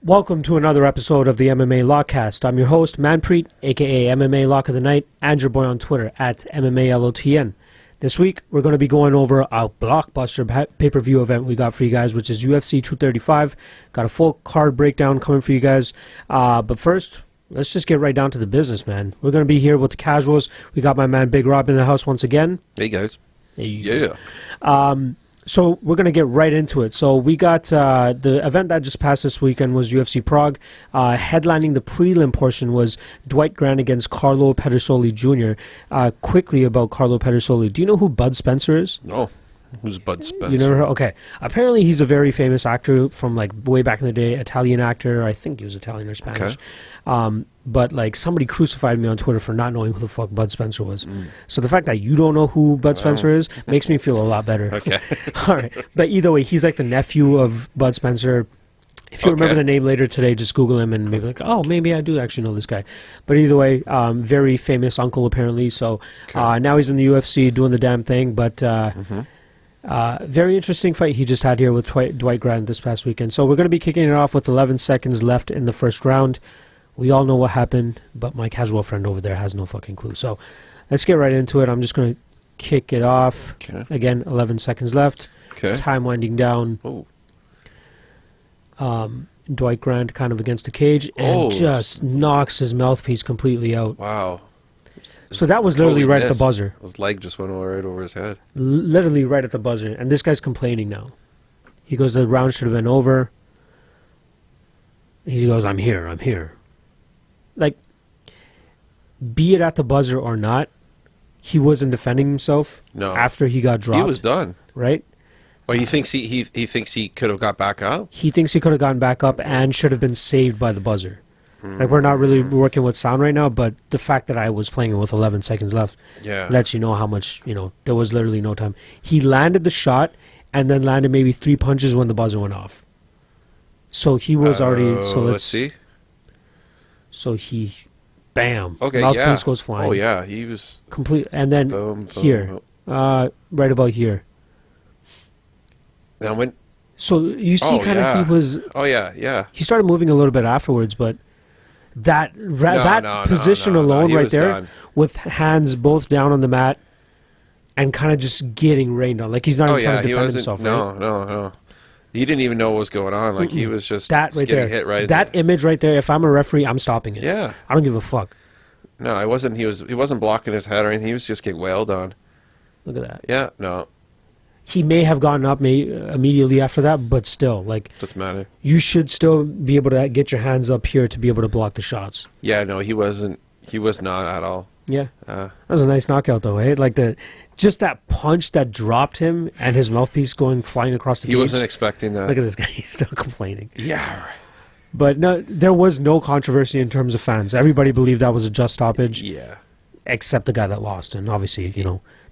Welcome to another episode of the MMA Lock-Cast. I'm your host, Manpreet, a.k.a. MMA Lock of the Night, and your boy on Twitter, at MMA LOTN. This week, we're going to be going over a blockbuster pay-per-view event we got for you guys, which is UFC 235. Got a full card breakdown coming for you guys. But first, let's just get right down to the business, man. We're going to be here with the casuals. We got my man Big Rob in the house once again. Hey, guys. Hey, yeah. So we're going to get right into it. So we got the event that just passed this weekend was UFC Prague. Headlining the prelim portion was Dwight Grant against Carlo Pedersoli Jr. Quickly about Carlo Pedersoli. Do you know who Bud Spencer is? No. Who's Bud Spencer? You never heard? Okay. Apparently he's a very famous actor from like way back in the day. Italian actor. I think he was Italian or Spanish. Okay. But like somebody crucified me on Twitter for not knowing who the fuck Bud Spencer was. So the fact that you don't know who Bud Spencer is makes me feel a lot better. Okay. All right. But either way, he's like the nephew of Bud Spencer. If you remember the name later today, just Google him and maybe like, oh, maybe I do actually know this guy. But either way, very famous uncle apparently. So now he's in the UFC doing the damn thing. But very interesting fight he just had here with Dwight Grant this past weekend. So we're going to be kicking it off with 11 seconds left in the first round. We all know what happened, but my casual friend over there has no fucking clue. So let's get right into it. I'm just going to kick it off. Okay. Again, 11 seconds left. Okay. Time winding down. Dwight Grant kind of against the cage and just knocks his mouthpiece completely out. Wow. So that was literally right at the buzzer. His leg just went right over his head. Literally right at the buzzer. And this guy's complaining now. He goes, the round should have been over. He goes, I'm here. Like, be it at the buzzer or not, he wasn't defending himself after he got dropped. He was done. Right? Or he thinks he thinks he could have got back up? He thinks he could have gotten back up and should have been saved by the buzzer. Like, we're not really working with sound right now, but the fact that I was playing it with 11 seconds left lets you know how much, there was literally no time. He landed the shot and then landed maybe 3 punches when the buzzer went off. So he was already... So let's see. So he... Bam. Okay, mouthpiece goes flying. Oh, yeah. He was... Complete. And then here. Right about here. Now when... So you see he was... Oh, yeah. He started moving a little bit afterwards, but... That position alone right there, done. With hands both down on the mat and kind of just getting rained on. Like, he's not even trying to defend himself, right? No. He didn't even know what was going on. Like, he was just getting hit right that image right there, if I'm a referee, I'm stopping it. Yeah. I don't give a fuck. No, I wasn't. He wasn't blocking his head or anything. He was just getting wailed on. Look at that. Yeah, no. He may have gotten up immediately after that, but still, like... Doesn't matter. You should still be able to get your hands up here to be able to block the shots. Yeah, no, he wasn't. He was not at all. Yeah. That was a nice knockout, though, eh? Like, just that punch that dropped him and his mouthpiece going flying across the cage. He wasn't expecting that. Look at this guy. He's still complaining. Yeah. But no, there was no controversy in terms of fans. Everybody believed that was a just stoppage. Yeah. Except the guy that lost. And obviously,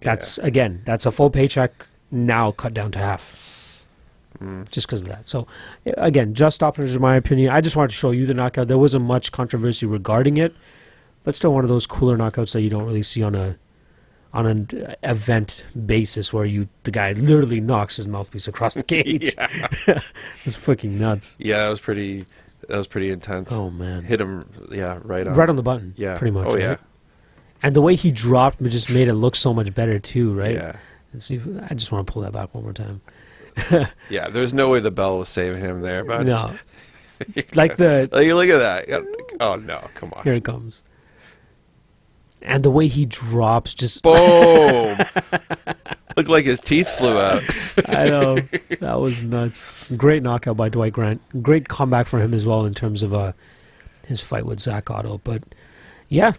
that's, again, that's a full paycheck now cut down to half. Just because of that. So, again, just stoppage in my opinion. I just wanted to show you the knockout. There wasn't much controversy regarding it, but still one of those cooler knockouts that you don't really see on an event basis where the guy literally knocks his mouthpiece across the cage. It's fucking nuts. Yeah, that was pretty intense. Oh, man. Hit him, right on the button. Yeah. Pretty much. Oh, right? yeah. And the way he dropped just made it look so much better, too, right? Yeah. And see, I just want to pull that back one more time. Yeah, there's no way the bell was saving him there, but no. Like look at that. Oh no, come on. Here it comes. And the way he drops, just boom. Looked like his teeth flew out. I know. That was nuts. Great knockout by Dwight Grant. Great comeback for him as well in terms of his fight with Zach Otto. But yeah,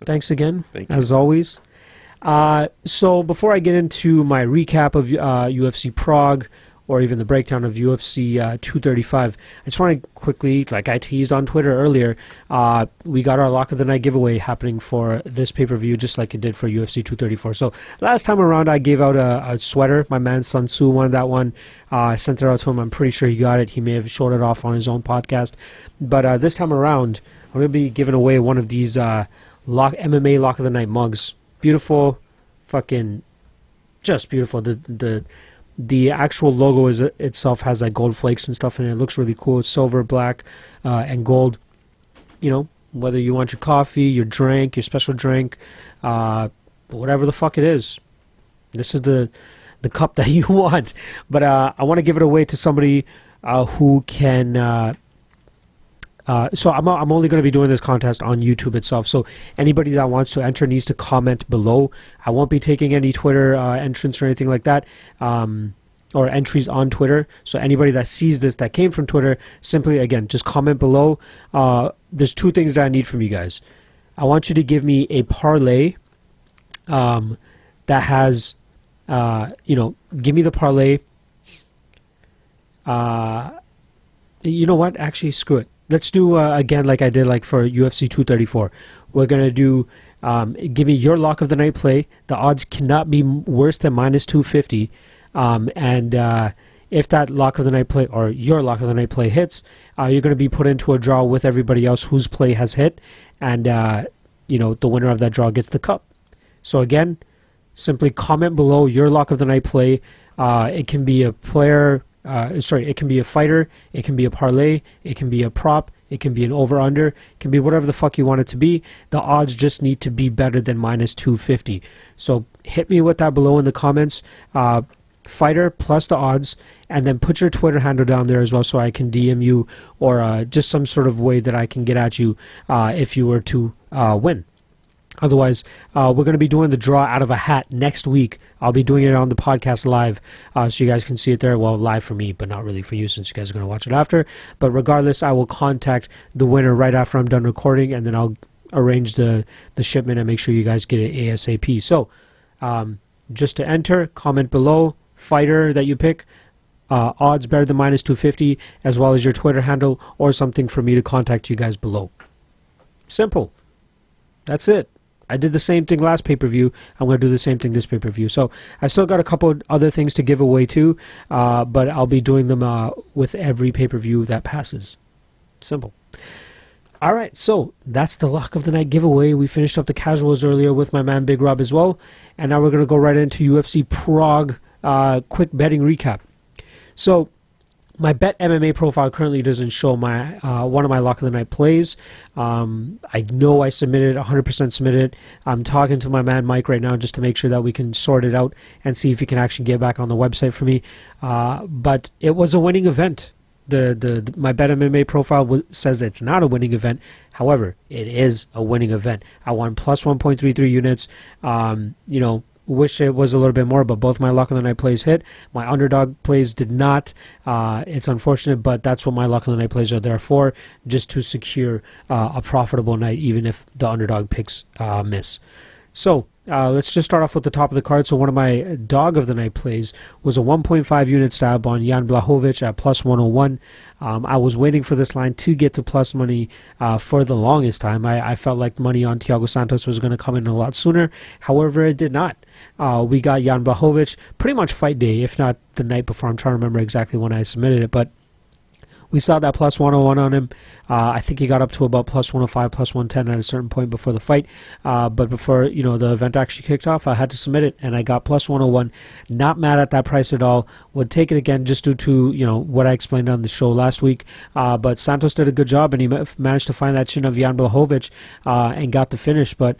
thanks again, as always. So before I get into my recap of UFC Prague or even the breakdown of UFC 235, I just want to quickly, like I teased on Twitter earlier, we got our Lock of the Night giveaway happening for this pay-per-view just like it did for UFC 234. So last time around I gave out a sweater. My man Sun Tzu wanted that one. I sent it out to him. I'm pretty sure he got it. He may have showed it off on his own podcast. But this time around, I'm going to be giving away one of these MMA Lock of the Night mugs. Beautiful, fucking, just beautiful. The The actual logo itself has like gold flakes and stuff in it. It looks really cool. It's silver, black, and gold. You know, whether you want your coffee, your drink, your special drink, whatever the fuck it is, this is the cup that you want. But I want to give it away to somebody who can. So I'm only going to be doing this contest on YouTube itself. So anybody that wants to enter needs to comment below. I won't be taking any Twitter entrants or anything like that, or entries on Twitter. So anybody that sees this that came from Twitter, simply, again, just comment below. There's two things that I need from you guys. I want you to give me a parlay that has, give me the parlay. You know what? Actually, screw it. Let's do, again, like I did like for UFC 234. We're going to do, give me your lock of the night play. The odds cannot be worse than minus 250. And if that lock of the night play or your lock of the night play hits, you're going to be put into a draw with everybody else whose play has hit. And, the winner of that draw gets the cup. So again, simply comment below your lock of the night play. It can be a player... it can be a fighter, it can be a parlay, it can be a prop, it can be an over-under, it can be whatever the fuck you want it to be. The odds just need to be better than minus 250. So hit me with that below in the comments. Fighter plus the odds, and then put your Twitter handle down there as well so I can DM you, or just some sort of way that I can get at you if you were to win. Otherwise, we're going to be doing the draw out of a hat next week. I'll be doing it on the podcast live, so you guys can see it there. Well, live for me, but not really for you since you guys are going to watch it after. But regardless, I will contact the winner right after I'm done recording, and then I'll arrange the shipment and make sure you guys get it ASAP. So, just to enter, comment below, fighter that you pick, odds better than minus 250, as well as your Twitter handle or something for me to contact you guys below. Simple. That's it. I did the same thing last pay-per-view. I'm going to do the same thing this pay-per-view. So I still got a couple other things to give away too, but I'll be doing them with every pay-per-view that passes. Simple. All right, so that's the Lock of the Night giveaway. We finished up the casuals earlier with my man Big Rob as well, and now we're going to go right into UFC Prague quick betting recap. So my Bet MMA profile currently doesn't show my one of my Lock of the Night plays. I know I submitted, 100% submitted. I'm talking to my man Mike right now just to make sure that we can sort it out and see if he can actually get back on the website for me. But it was a winning event. My Bet MMA profile says it's not a winning event. However, it is a winning event. I won plus 1.33 units. Wish it was a little bit more, but both my Lock of the Night plays hit. My underdog plays did not. It's unfortunate, but that's what my Lock of the Night plays are there for, just to secure a profitable night, even if the underdog picks miss. So let's just start off with the top of the card. So one of my dog of the night plays was a 1.5 unit stab on Jan Blachowicz at plus 101. I was waiting for this line to get to plus money for the longest time. I felt like money on Thiago Santos was going to come in a lot sooner. However, it did not. We got Jan Blachowicz pretty much fight day, if not the night before. I'm trying to remember exactly when I submitted it, but we saw that plus 101 on him. I think he got up to about plus 105, plus 110 at a certain point before the fight. But before the event actually kicked off, I had to submit it, and I got plus 101. Not mad at that price at all. Would take it again just due to what I explained on the show last week. But Santos did a good job, and he managed to find that chin of Jan Blachowicz and got the finish. But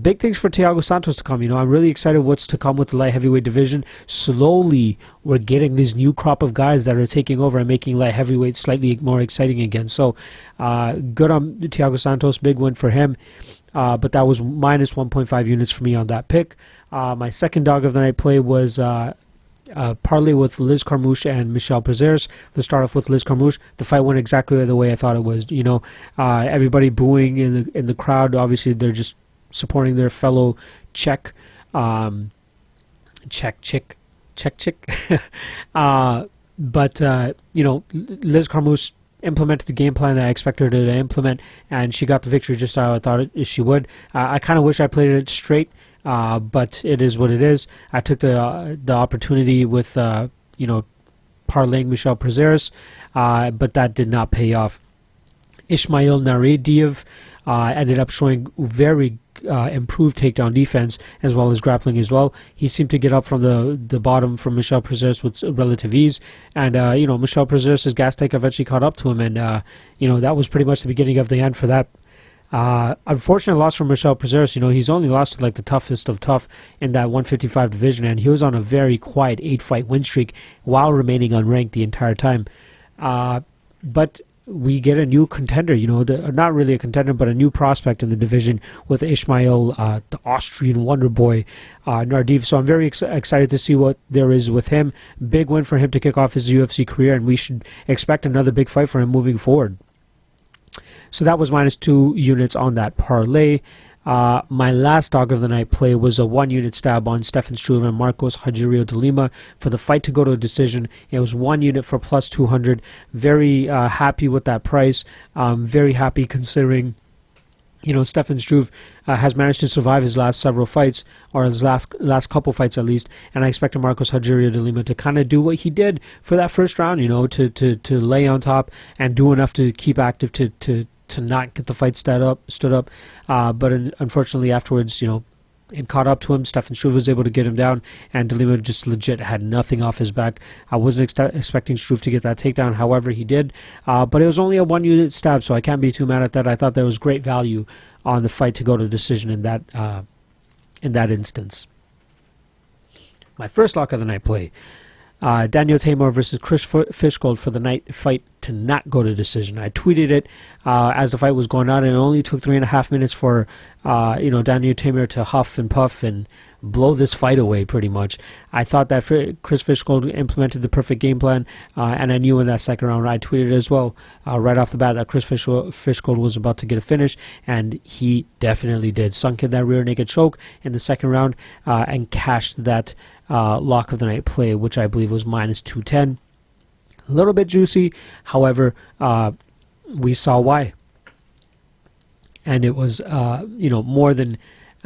big things for Thiago Santos to come. I'm really excited what's to come with the light heavyweight division. Slowly, we're getting this new crop of guys that are taking over and making light heavyweight slightly more exciting again. So good on Thiago Santos. Big win for him. But that was minus 1.5 units for me on that pick. My second dog of the night play was parlay with Liz Carmouche and Michelle Perez. Let's start off with Liz Carmouche. The fight went exactly the way I thought it was. Everybody booing in the crowd. Obviously, they're just supporting their fellow Czech. But Liz Carmouche implemented the game plan that I expected her to implement, and she got the victory just how I thought she would. I kind of wish I played it straight, but it is what it is. I took the opportunity with parlaying Michelle Perez, but that did not pay off. Ismail Narediev ended up showing very improved takedown defense as well as grappling as well. He seemed to get up from the bottom from Michel Prazeres with relative ease, and Michel Prazeres' gas tank eventually caught up to him, and that was pretty much the beginning of the end for that. Unfortunate loss from Michel Prazeres. He's only lost to like the toughest of tough in that 155 division, and he was on a very quiet 8-fight win streak while remaining unranked the entire time. But we get a new contender, not really a contender, but a new prospect in the division with Ismail, the Austrian wonder boy, Nardiv. So I'm very excited to see what there is with him. Big win for him to kick off his UFC career, and we should expect another big fight for him moving forward. So that was -2 units on that parlay. My last dog of the night play was a 1-unit stab on Stefan Struve and Marcos Rogerio de Lima for the fight to go to a decision. It was 1 unit for +200. Very happy with that price. Very happy considering, Stefan Struve has managed to survive his last several fights, or his last couple fights at least, and I expect Marcos Rogerio de Lima to kind of do what he did for that first round, to lay on top and do enough to keep active to not get the fight stood up. But unfortunately afterwards, it caught up to him. Stefan Struve was able to get him down, and de Lima just legit had nothing off his back. I wasn't expecting Struve to get that takedown. However, he did. But it was only a 1-unit stab, so I can't be too mad at that. I thought there was great value on the fight to go to decision in that instance. My first lock of the night play. Daniel Tamor versus Chris Fishgold for the night fight to not go to decision. I tweeted it as the fight was going on, and it only took 3.5 minutes for Daniel Tamor to huff and puff and blow this fight away pretty much. I thought that Chris Fishgold implemented the perfect game plan, and I knew in that second round, I tweeted as well right off the bat that Chris Fishgold was about to get a finish, and he definitely did. Sunk in that rear naked choke in the second round and cashed that lock of the night play, which I believe was -210. A little bit juicy, however, we saw why, and it was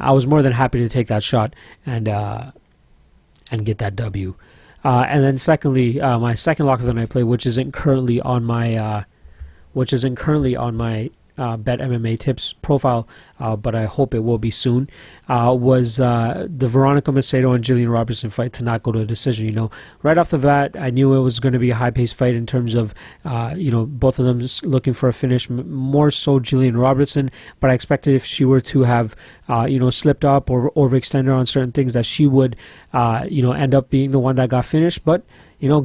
I was more than happy to take that shot and get that W. And then secondly, my second lock of the night play, which isn't currently on my Bet MMA Tips profile, but I hope it will be soon, was the Veronica Macedo and Jillian Robertson fight to not go to a decision. Right off the bat, I knew it was going to be a high-paced fight in terms of, both of them just looking for a finish, more so Jillian Robertson, but I expected if she were to have, slipped up or overextended on certain things that she would, end up being the one that got finished, but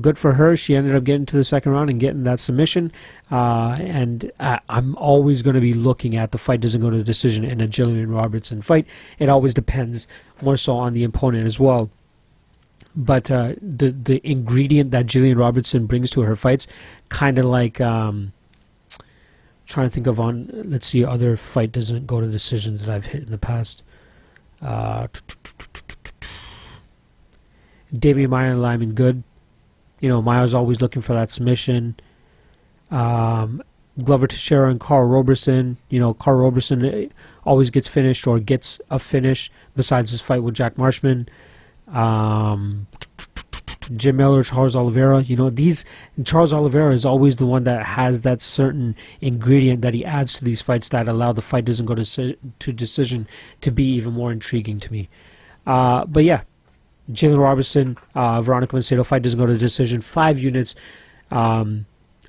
good for her. She ended up getting to the second round and getting that submission. And I'm always going to be looking at the fight doesn't go to a decision in a Jillian Robertson fight. It always depends more so on the opponent as well. But the ingredient that Jillian Robertson brings to her fights, kind of like trying to think of let's see, other fight doesn't go to decisions that I've hit in the past. Damian Maia and Lyman Good. Maia's always looking for that submission. Glover Teixeira and Carl Roberson. Carl Roberson always gets finished or gets a finish besides his fight with Jack Marshman. Jim Miller, Charles Oliveira. Charles Oliveira is always the one that has that certain ingredient that he adds to these fights that allow the fight doesn't go to decision to be even more intriguing to me. But yeah. Jillian Robertson, Veronica Macedo fight doesn't go to decision. 5 units on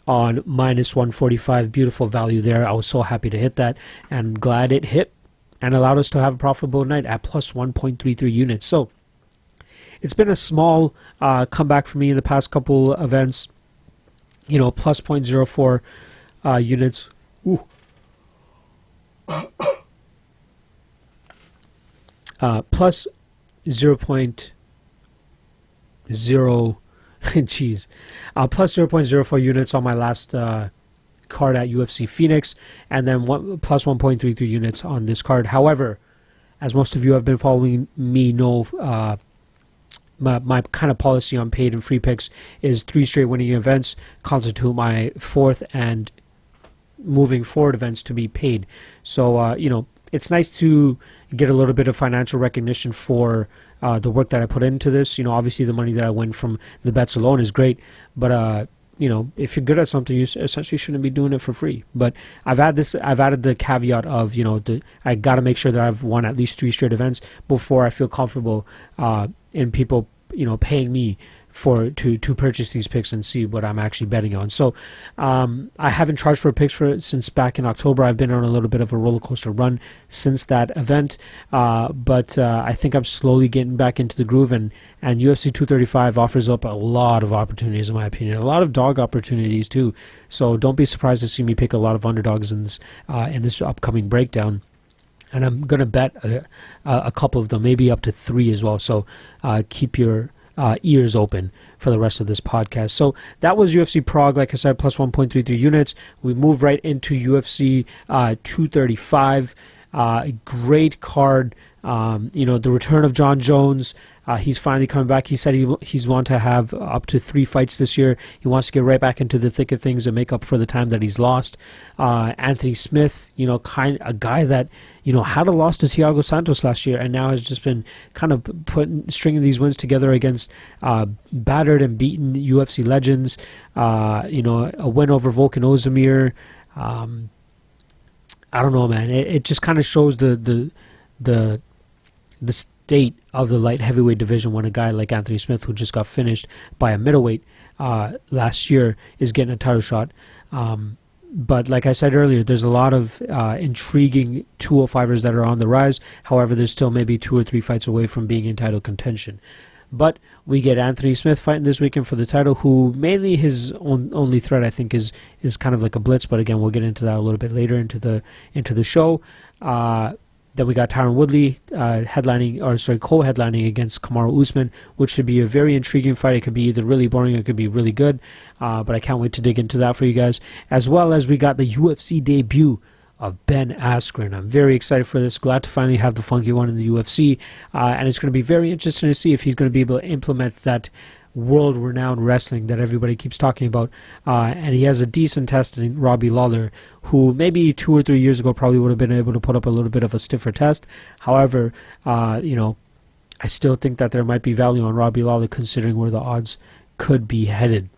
-145. Beautiful value there. I was so happy to hit that and glad it hit and allowed us to have a profitable night at +1.33 units. So it's been a small comeback for me in the past couple events. +0.04 units. Ooh. Plus 0.0 plus 0.04 units on my last card at UFC Phoenix, and then plus 1.33 units on this card. However, as most of you have been following me know, my kind of policy on paid and free picks is 3 straight winning events constitute my 4th and moving forward events to be paid. So it's nice to get a little bit of financial recognition for the work that I put into this. Obviously the money that I win from the bets alone is great, but if you're good at something, you essentially shouldn't be doing it for free. But I've added the caveat of, I got to make sure that I've won at least 3 straight events before I feel comfortable in people, paying me to purchase these picks and see what I'm actually betting on. So I haven't charged for picks for it since back in October. I've been on a little bit of a roller coaster run since that event, but I think I'm slowly getting back into the groove, and UFC 235 offers up a lot of opportunities, in my opinion, a lot of dog opportunities too. So don't be surprised to see me pick a lot of underdogs in this upcoming breakdown. And I'm going to bet a couple of them, maybe up to 3 as well. So keep your ears open for the rest of this podcast. So that was UFC Prague, like I said, plus 1.33 units. We move right into UFC 235. Great card. The return of John Jones. He's finally coming back. He said he's want to have up to 3 fights this year. He wants to get right back into the thick of things and make up for the time that he's lost. Anthony Smith, a guy that had a loss to Thiago Santos last year, and now has just been kind of stringing these wins together against battered and beaten UFC legends. A win over Volkan Ozdemir. I don't know, man. It just kind of shows the state of the light heavyweight division when a guy like Anthony Smith, who just got finished by a middleweight last year, is getting a title shot. But like I said earlier, there's a lot of intriguing 205ers that are on the rise. However, there's still maybe 2 or 3 fights away from being in title contention. But we get Anthony Smith fighting this weekend for the title, who mainly his only threat, I think, is kind of like a blitz. But again, we'll get into that a little bit later into the show. Then we got Tyron Woodley co-headlining against Kamaru Usman, which should be a very intriguing fight. It could be either really boring or it could be really good. But I can't wait to dig into that for you guys. As well as we got the UFC debut of Ben Askren. I'm very excited for this. Glad to finally have the funky one in the UFC. And it's going to be very interesting to see if he's going to be able to implement that world-renowned wrestling that everybody keeps talking about. And he has a decent test in Robbie Lawler, who maybe 2 or 3 years ago probably would have been able to put up a little bit of a stiffer test. However, I still think that there might be value on Robbie Lawler considering where the odds could be headed.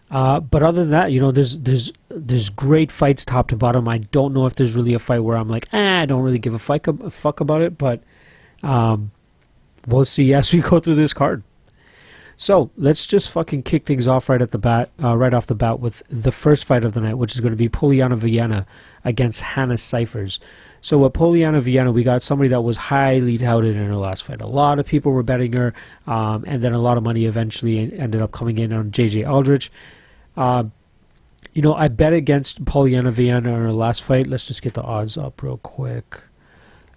But other than that, there's great fights top to bottom. I don't know if there's really a fight where I'm like, I don't really give a fuck about it, but we'll see as we go through this card. So let's just fucking kick things off right off the bat with the first fight of the night, which is going to be Polyana Viana against Hannah Cifers. So with Polyana Viana, we got somebody that was highly touted in her last fight. A lot of people were betting her, and then a lot of money eventually ended up coming in on JJ Aldrich. I bet against Polyana Viana in her last fight. Let's just get the odds up real quick.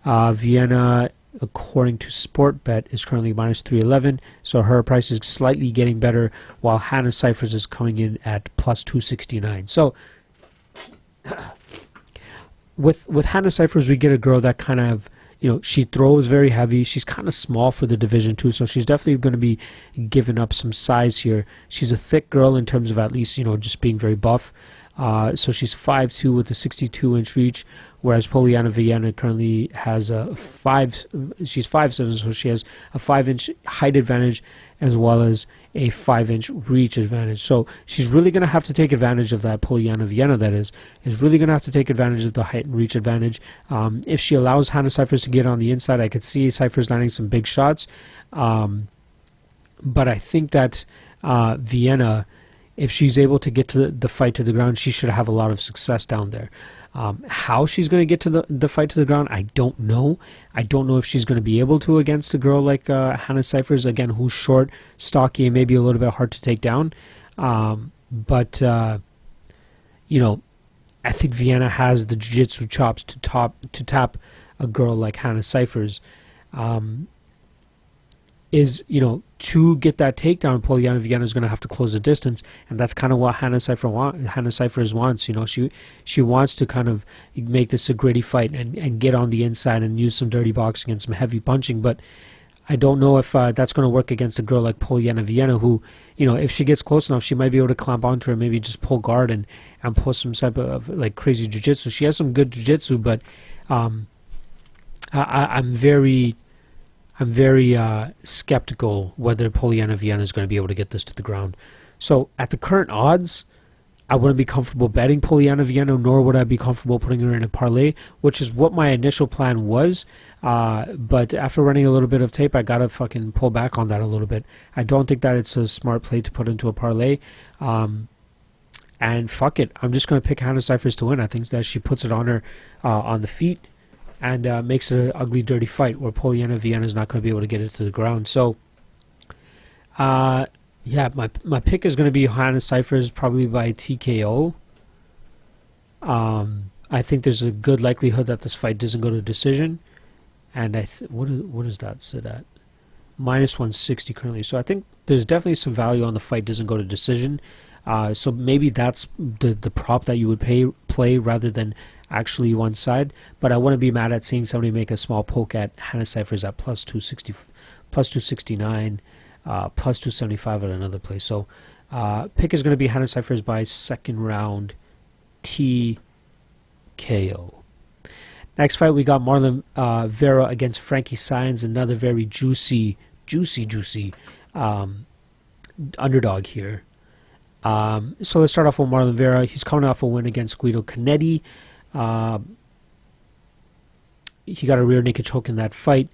Viana, according to Sportbet, is currently minus 311, so her price is slightly getting better, while Hannah Cifers is coming in at plus 269. So with Hannah Cifers, we get a girl that kind of, she throws very heavy. She's kind of small for the division too, so she's definitely going to be giving up some size here. She's a thick girl in terms of at least, just being very buff. So she's 5'2" with a 62-inch reach, whereas Polyana Viana currently has she's 5'7", so she has a 5-inch height advantage as well as a 5-inch reach advantage. So she's really going to have to take advantage of that. Polyana Viana, that is really going to have to take advantage of the height and reach advantage. If she allows Hannah Cifers to get on the inside, I could see Cifers landing some big shots. But I think that Viana, if she's able to get to the fight to the ground, she should have a lot of success down there. How she's going to get to the fight to the ground, I don't know. I don't know if she's going to be able to against a girl like Hannah Cifers, again, who's short, stocky, and maybe a little bit hard to take down. But I think Viana has the jiu-jitsu chops to tap a girl like Hannah Cifers. To get that takedown, Polyana Viana is going to have to close the distance, and that's kind of what Hannah Cifers wants. She wants to kind of make this a gritty fight and get on the inside and use some dirty boxing and some heavy punching. But I don't know if that's going to work against a girl like Polyana Viana, who, if she gets close enough, she might be able to clamp onto her, maybe just pull guard and pull some type of like crazy jiu-jitsu. She has some good jiu-jitsu, but I'm very skeptical whether Polyana Viana is going to be able to get this to the ground. So at the current odds, I wouldn't be comfortable betting Polyana Viana, nor would I be comfortable putting her in a parlay, which is what my initial plan was. But after running a little bit of tape, I gotta fucking pull back on that a little bit. I don't think that it's a smart play to put into a parlay. And fuck it, I'm just gonna pick Hannah Cifers to win. I think that she puts it on her on the feet and makes it an ugly, dirty fight where Polyana Viana is not gonna be able to get it to the ground. So, yeah, my pick is gonna be Hannah Cifers, probably by TKO. I think there's a good likelihood that this fight doesn't go to decision. And what is that sit at? Minus 160 currently. So I think there's definitely some value on the fight doesn't go to decision. So maybe that's the prop that you would play rather than actually one side. But I wouldn't be mad at seeing somebody make a small poke at Hannah Cifers at plus 260, plus 269, plus 275 at another place. So pick is going to be Hannah Cifers by second round TKO. Next fight, we got Marlon Vera against Frankie Saenz, another very juicy underdog here. So let's start off with Marlon Vera. He's coming off a win against Guido Canetti. He got a rear naked choke in that fight.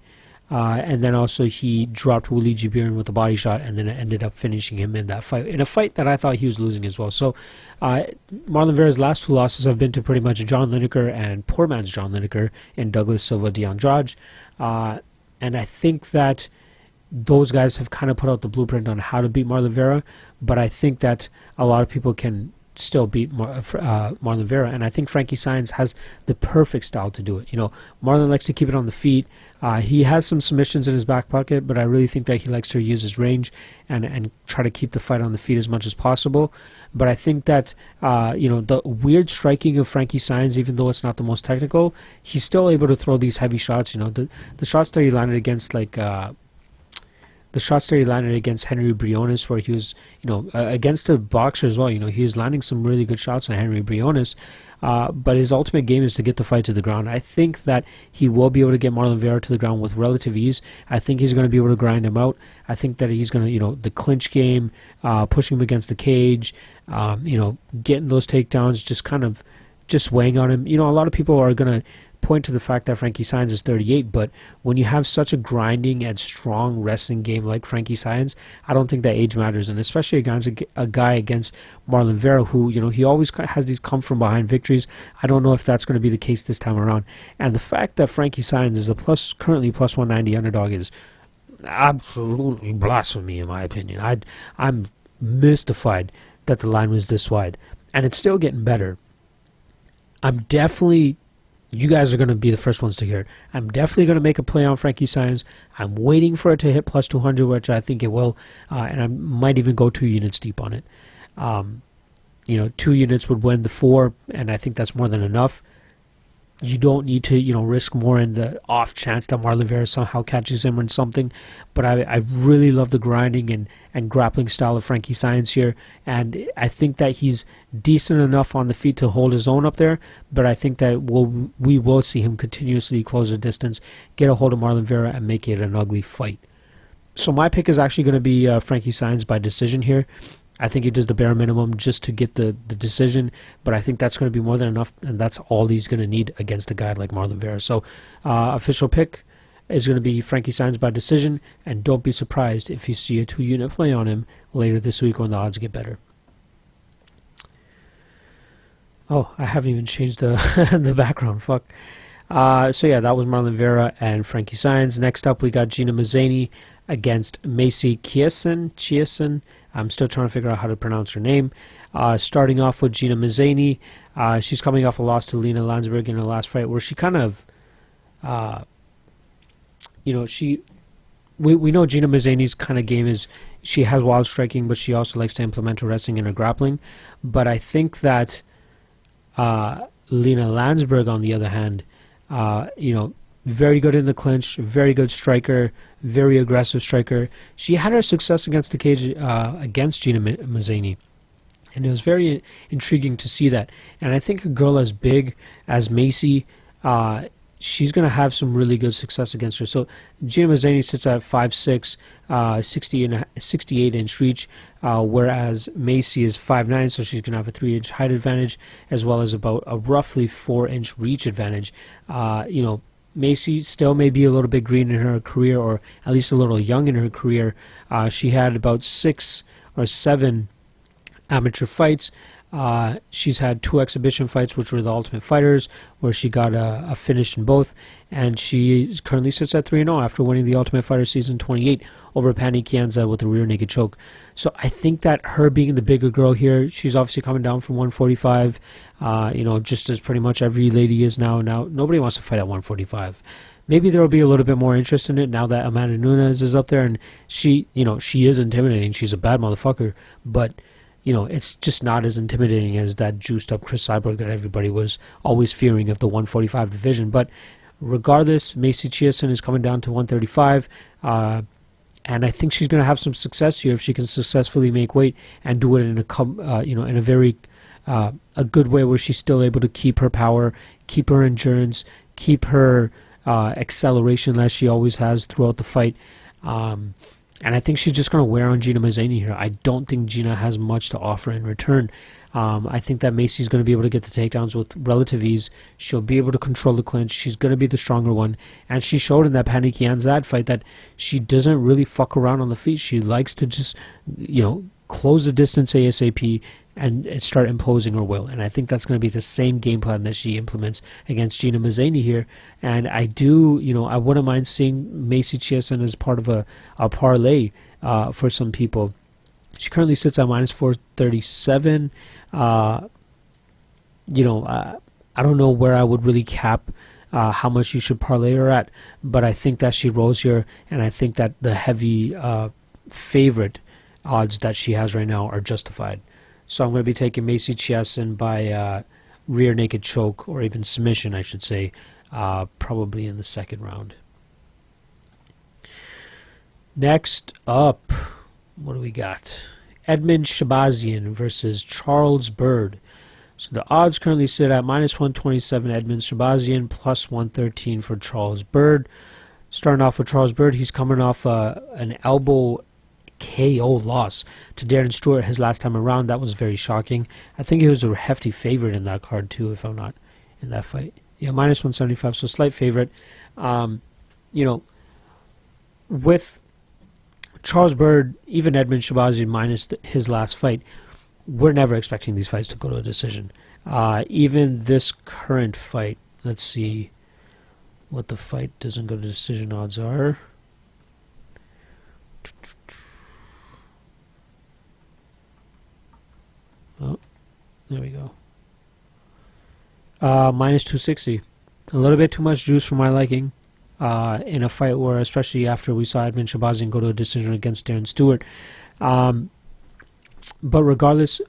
And then also he dropped Luigi Byrd with a body shot, and then it ended up finishing him in that fight, in a fight that I thought he was losing as well. So Marlon Vera's last two losses have been to pretty much John Lineker and poor man's John Lineker and Douglas Silva de Andrade. And I think that those guys have kind of put out the blueprint on how to beat Marlon Vera, but I think that a lot of people can still beat Marlon Vera, and I think Frankie Saenz has the perfect style to do it. You know, Marlon likes to keep it on the feet. He has some submissions in his back pocket, but I really think that he likes to use his range and try to keep the fight on the feet as much as possible. But I think that the weird striking of Frankie Saenz, even though it's not the most technical, he's still able to throw these heavy shots. You know, the shots that he landed against the shots that he landed against Henry Briones, where he was, against a boxer as well, he was landing some really good shots on Henry Briones, but his ultimate game is to get the fight to the ground. I think that he will be able to get Marlon Vera to the ground with relative ease. I think he's going to be able to grind him out. I think that he's going to, the clinch game, pushing him against the cage, getting those takedowns, just weighing on him. A lot of people are going to point to the fact that Frankie Saenz is 38, but when you have such a grinding and strong wrestling game like Frankie Saenz, I don't think that age matters, and especially against a guy against Marlon Vera, who, he always has these come from behind victories. I don't know if that's going to be the case this time around, and the fact that Frankie Saenz is currently plus 190 underdog is absolutely blasphemy in my opinion. I'm mystified that the line was this wide, and it's still getting better. You guys are going to be the first ones to hear it. I'm definitely going to make a play on Frankie Saenz. I'm waiting for it to hit plus 200, which I think it will, and I might even go 2 units deep on it. 2 units would win the 4, and I think that's more than enough. You don't need to, risk more in the off chance that Marlon Vera somehow catches him or something. But I really love the grinding and grappling style of Frankie Saenz here. And I think that he's decent enough on the feet to hold his own up there. But I think that we will see him continuously close the distance, get a hold of Marlon Vera, and make it an ugly fight. So my pick is actually going to be Frankie Saenz by decision here. I think he does the bare minimum just to get the decision, but I think that's going to be more than enough, and that's all he's going to need against a guy like Marlon Vera. So official pick is going to be Frankie Saenz by decision, and don't be surprised if you see a 2-unit play on him later this week when the odds get better. Oh, I haven't even changed the background. Fuck. So yeah, that was Marlon Vera and Frankie Saenz. Next up, we got Gina Mazany against Macy Chiasson. I'm still trying to figure out how to pronounce her name. Starting off with Gina Mazany. She's coming off a loss to Lena Landsberg in her last fight, where she kind of, we know Gina Mazany's kind of game is she has wild striking, but she also likes to implement her wrestling and her grappling. But I think that Lena Landsberg, on the other hand, very good in the clinch, very good striker, very aggressive striker. She had her success against the cage against Gina Mazany, and it was very intriguing to see that. And I think a girl as big as Macy, she's going to have some really good success against her. So Gina Mazany sits at 5'6", 68-inch reach, whereas Macy is 5'9", so she's going to have a 3-inch height advantage, as well as about a roughly 4-inch reach advantage. Macy still may be a little bit green in her career, or at least a little young in her career. She had about 6 or 7 amateur fights. She's had 2 exhibition fights, which were the Ultimate Fighters, where she got a finish in both, and she currently sits at 3-0 after winning the Ultimate Fighter Season 28 over Pannie Kianzad with a rear naked choke. So I think that her being the bigger girl here, she's obviously coming down from 145, just as pretty much every lady is now. Now, nobody wants to fight at 145. Maybe there will be a little bit more interest in it now that Amanda Nunes is up there, and she is intimidating. She's a bad motherfucker, but it's just not as intimidating as that juiced-up Chris Cyborg that everybody was always fearing of the 145 division. But regardless, Macy Chiasson is coming down to 135, and I think she's going to have some success here if she can successfully make weight and do it in a very a good way where she's still able to keep her power, keep her endurance, keep her acceleration that she always has throughout the fight. And I think she's just going to wear on Gina Mazany here. I don't think Gina has much to offer in return. I think that Macy's going to be able to get the takedowns with relative ease. She'll be able to control the clinch. She's going to be the stronger one. And she showed in that Pannie Kianzad fight that she doesn't really fuck around on the feet. She likes to just, close the distance ASAP and start imposing her will. And I think that's going to be the same game plan that she implements against Gina Mazany here. And I wouldn't mind seeing Macy Chiasson as part of a parlay for some people. She currently sits at minus 437. I don't know where I would really cap how much you should parlay her at, but I think that she rolls here, and I think that the heavy favorite odds that she has right now are justified. So I'm going to be taking Macy Chiasson by rear naked choke, or even submission, I should say, probably in the second round. Next up, what do we got? Edmen Shahbazyan versus Charles Byrd. So the odds currently sit at minus 127 Edmen Shahbazyan, plus 113 for Charles Byrd. Starting off with Charles Byrd, he's coming off an elbow KO loss to Darren Stewart his last time around. That was very shocking. I think he was a hefty favorite in that card too, if I'm not in that fight. Yeah, minus 175, so slight favorite. With Charles Byrd, even Edmen Shahbazyan minus his last fight, we're never expecting these fights to go to a decision. Even this current fight, let's see what the fight doesn't go to decision odds are. Oh, there we go. Minus 260. A little bit too much juice for my liking. In a fight where, especially after we saw Edmen Shahbazyan go to a decision against Darren Stewart. But regardless,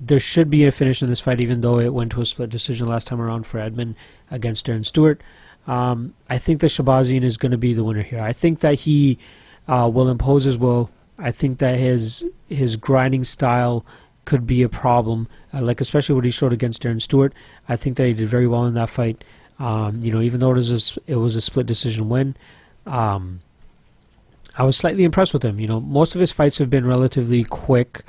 there should be a finish in this fight, even though it went to a split decision last time around for Edmen against Darren Stewart. I think that Shahbazyan is going to be the winner here. I think that he will impose his will. I think that his grinding style could be a problem, especially what he showed against Darren Stewart. I think that he did very well in that fight. Even though it was a split decision win, I was slightly impressed with him. Most of his fights have been relatively quick.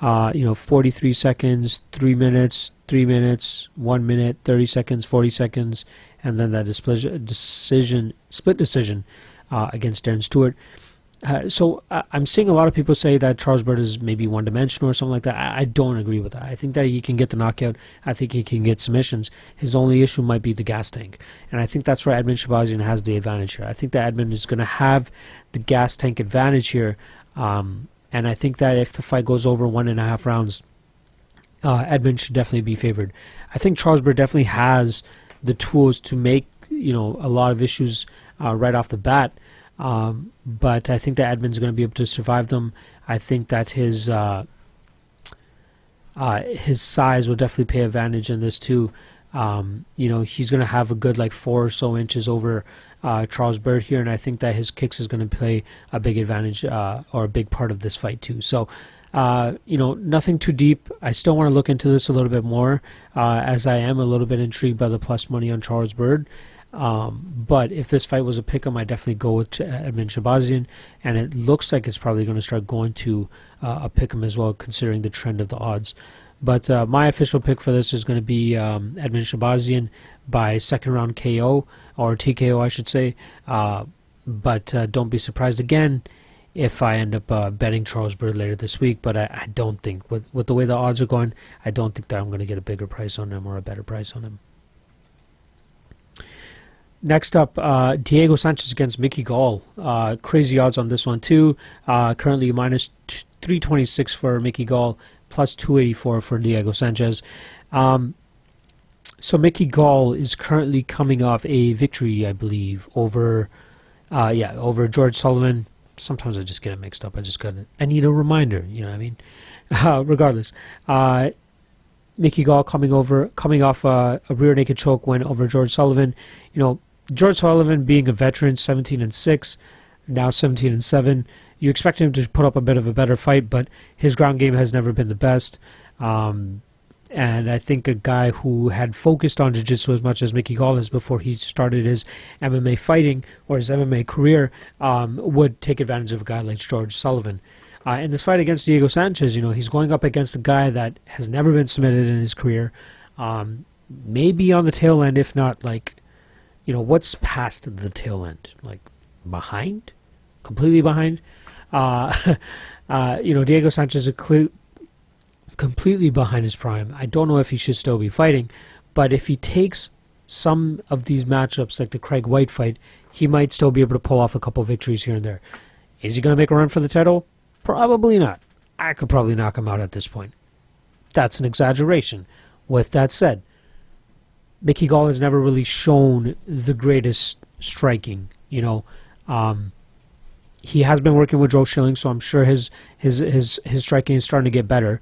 43 seconds, 3 minutes, 3 minutes, 1 minute, 30 seconds, 40 seconds, and then that split decision against Darren Stewart. So I'm seeing a lot of people say that Charles Byrd is maybe one-dimensional or something like that. I don't agree with that. I think that he can get the knockout. I think he can get submissions. His only issue might be the gas tank. And I think that's where Edmen Shahbazyan has the advantage here. I think that Edmen is going to have the gas tank advantage here. And I think that if the fight goes over 1.5 rounds, Edmen should definitely be favored. I think Charles Byrd definitely has the tools to make a lot of issues right off the bat. But I think that Edmen's going to be able to survive them. I think that his size will definitely pay advantage in this too. He's going to have a good 4 or so inches over Charles Byrd here, and I think that his kicks is going to play a big advantage or a big part of this fight too. So, nothing too deep. I still want to look into this a little bit more, as I am a little bit intrigued by the plus money on Charles Byrd. But if this fight was a pick'em, I definitely go with Edmen Shahbazyan, and it looks like it's probably going to start going to a pick'em as well, considering the trend of the odds. But my official pick for this is going to be Edmen Shahbazyan by second round KO, or TKO, I should say. But don't be surprised again if I end up betting Charles Byrd later this week. But I don't think, with the way the odds are going, I don't think that I'm going to get a bigger price on him or a better price on him. Next up, Diego Sanchez against Mickey Gall. Crazy odds on this one too. Currently minus 326 for Mickey Gall, plus 284 for Diego Sanchez. So Mickey Gall is currently coming off a victory, I believe, over George Sullivan. Sometimes I just get it mixed up. I need a reminder. You know what I mean? Regardless, Mickey Gall coming off a rear naked choke win over George Sullivan. You know, George Sullivan being a veteran, 17-6, now 17-7. You expect him to put up a bit of a better fight, but his ground game has never been the best. And I think a guy who had focused on jiu-jitsu as much as Mickey Gall has before he started his MMA fighting or his MMA career would take advantage of a guy like George Sullivan. In this fight against Diego Sanchez, you know, he's going up against a guy that has never been submitted in his career. Maybe on the tail end, if not, like, you know, what's past the tail end? Like, behind? Completely behind? You know, Diego Sanchez is completely behind his prime. I don't know if he should still be fighting, but if he takes some of these matchups, like the Craig White fight, he might still be able to pull off a couple victories here and there. Is he going to make a run for the title? Probably not. I could probably knock him out at this point. That's an exaggeration. With that said, Mickey Gall has never really shown the greatest striking. You know, he has been working with Joe Schilling, so I'm sure his striking is starting to get better.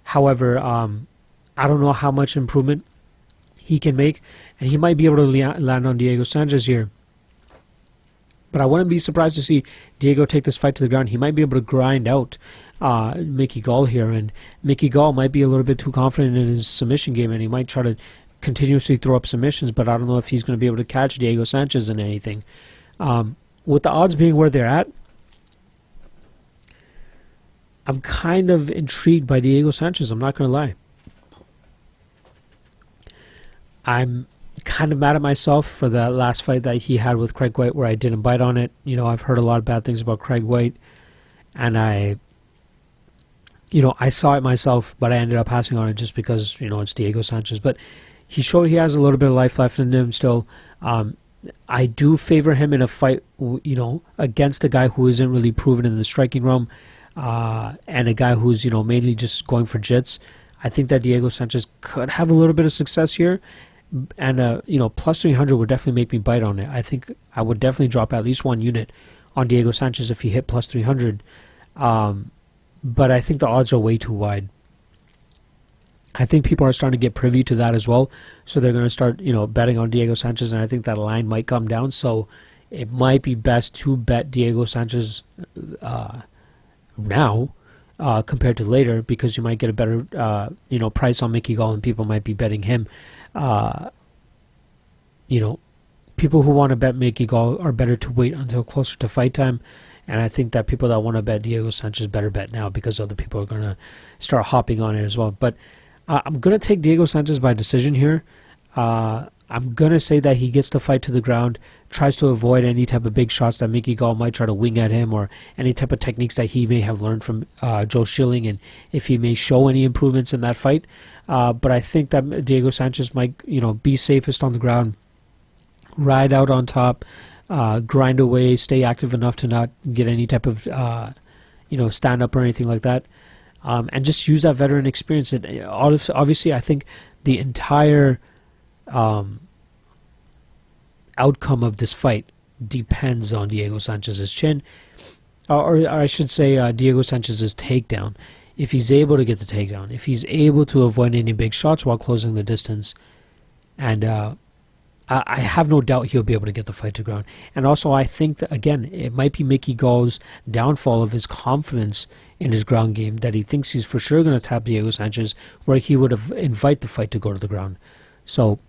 However, I don't know how much improvement he can make, and he might be able to land on Diego Sanchez here. But I wouldn't be surprised to see Diego take this fight to the ground. He might be able to grind out Mickey Gall here, and Mickey Gall might be a little bit too confident in his submission game, and he might try to continuously throw up submissions, but I don't know if he's going to be able to catch Diego Sanchez in anything. With the odds being where they're at, I'm kind of intrigued by Diego Sanchez, I'm not going to lie. I'm kind of mad at myself for that last fight that he had with Craig White where I didn't bite on it. You know, I've heard a lot of bad things about Craig White, and I saw it myself, but I ended up passing on it just because, you know, it's Diego Sanchez. But he showed he has a little bit of life left in him still. I do favor him in a fight, you know, against a guy who isn't really proven in the striking realm, and a guy who's, you know, mainly just going for jits. I think that Diego Sanchez could have a little bit of success here, and you know, plus 300 would definitely make me bite on it. I think I would definitely drop at least one unit on Diego Sanchez if he hit plus 300. But I think the odds are way too wide. I think people are starting to get privy to that as well, so they're going to start, you know, betting on Diego Sanchez, and I think that line might come down. So it might be best to bet Diego Sanchez now compared to later, because you might get a better you know, price on Mickey Gall, and people might be betting him. You know, people who want to bet Mickey Gall are better to wait until closer to fight time. And I think that people that want to bet Diego Sanchez better bet now, because other people are going to start hopping on it as well. But I'm going to take Diego Sanchez by decision here. I'm going to say that he gets the fight to the ground, tries to avoid any type of big shots that Mickey Gall might try to wing at him, or any type of techniques that he may have learned from Joe Schilling, and if he may show any improvements in that fight. But I think that Diego Sanchez might, you know, be safest on the ground, ride out on top, grind away, stay active enough to not get any type of, you know, stand up or anything like that, and just use that veteran experience. And obviously, I think the entire outcome of this fight depends on Diego Sanchez's chin, or I should say Diego Sanchez's takedown. If he's able to get the takedown, if he's able to avoid any big shots while closing the distance, and I have no doubt he'll be able to get the fight to ground. And also, I think that, again, it might be Mickey Gall's downfall of his confidence in his ground game, that he thinks he's for sure going to tap Diego Sanchez, where he would have invite the fight to go to the ground. So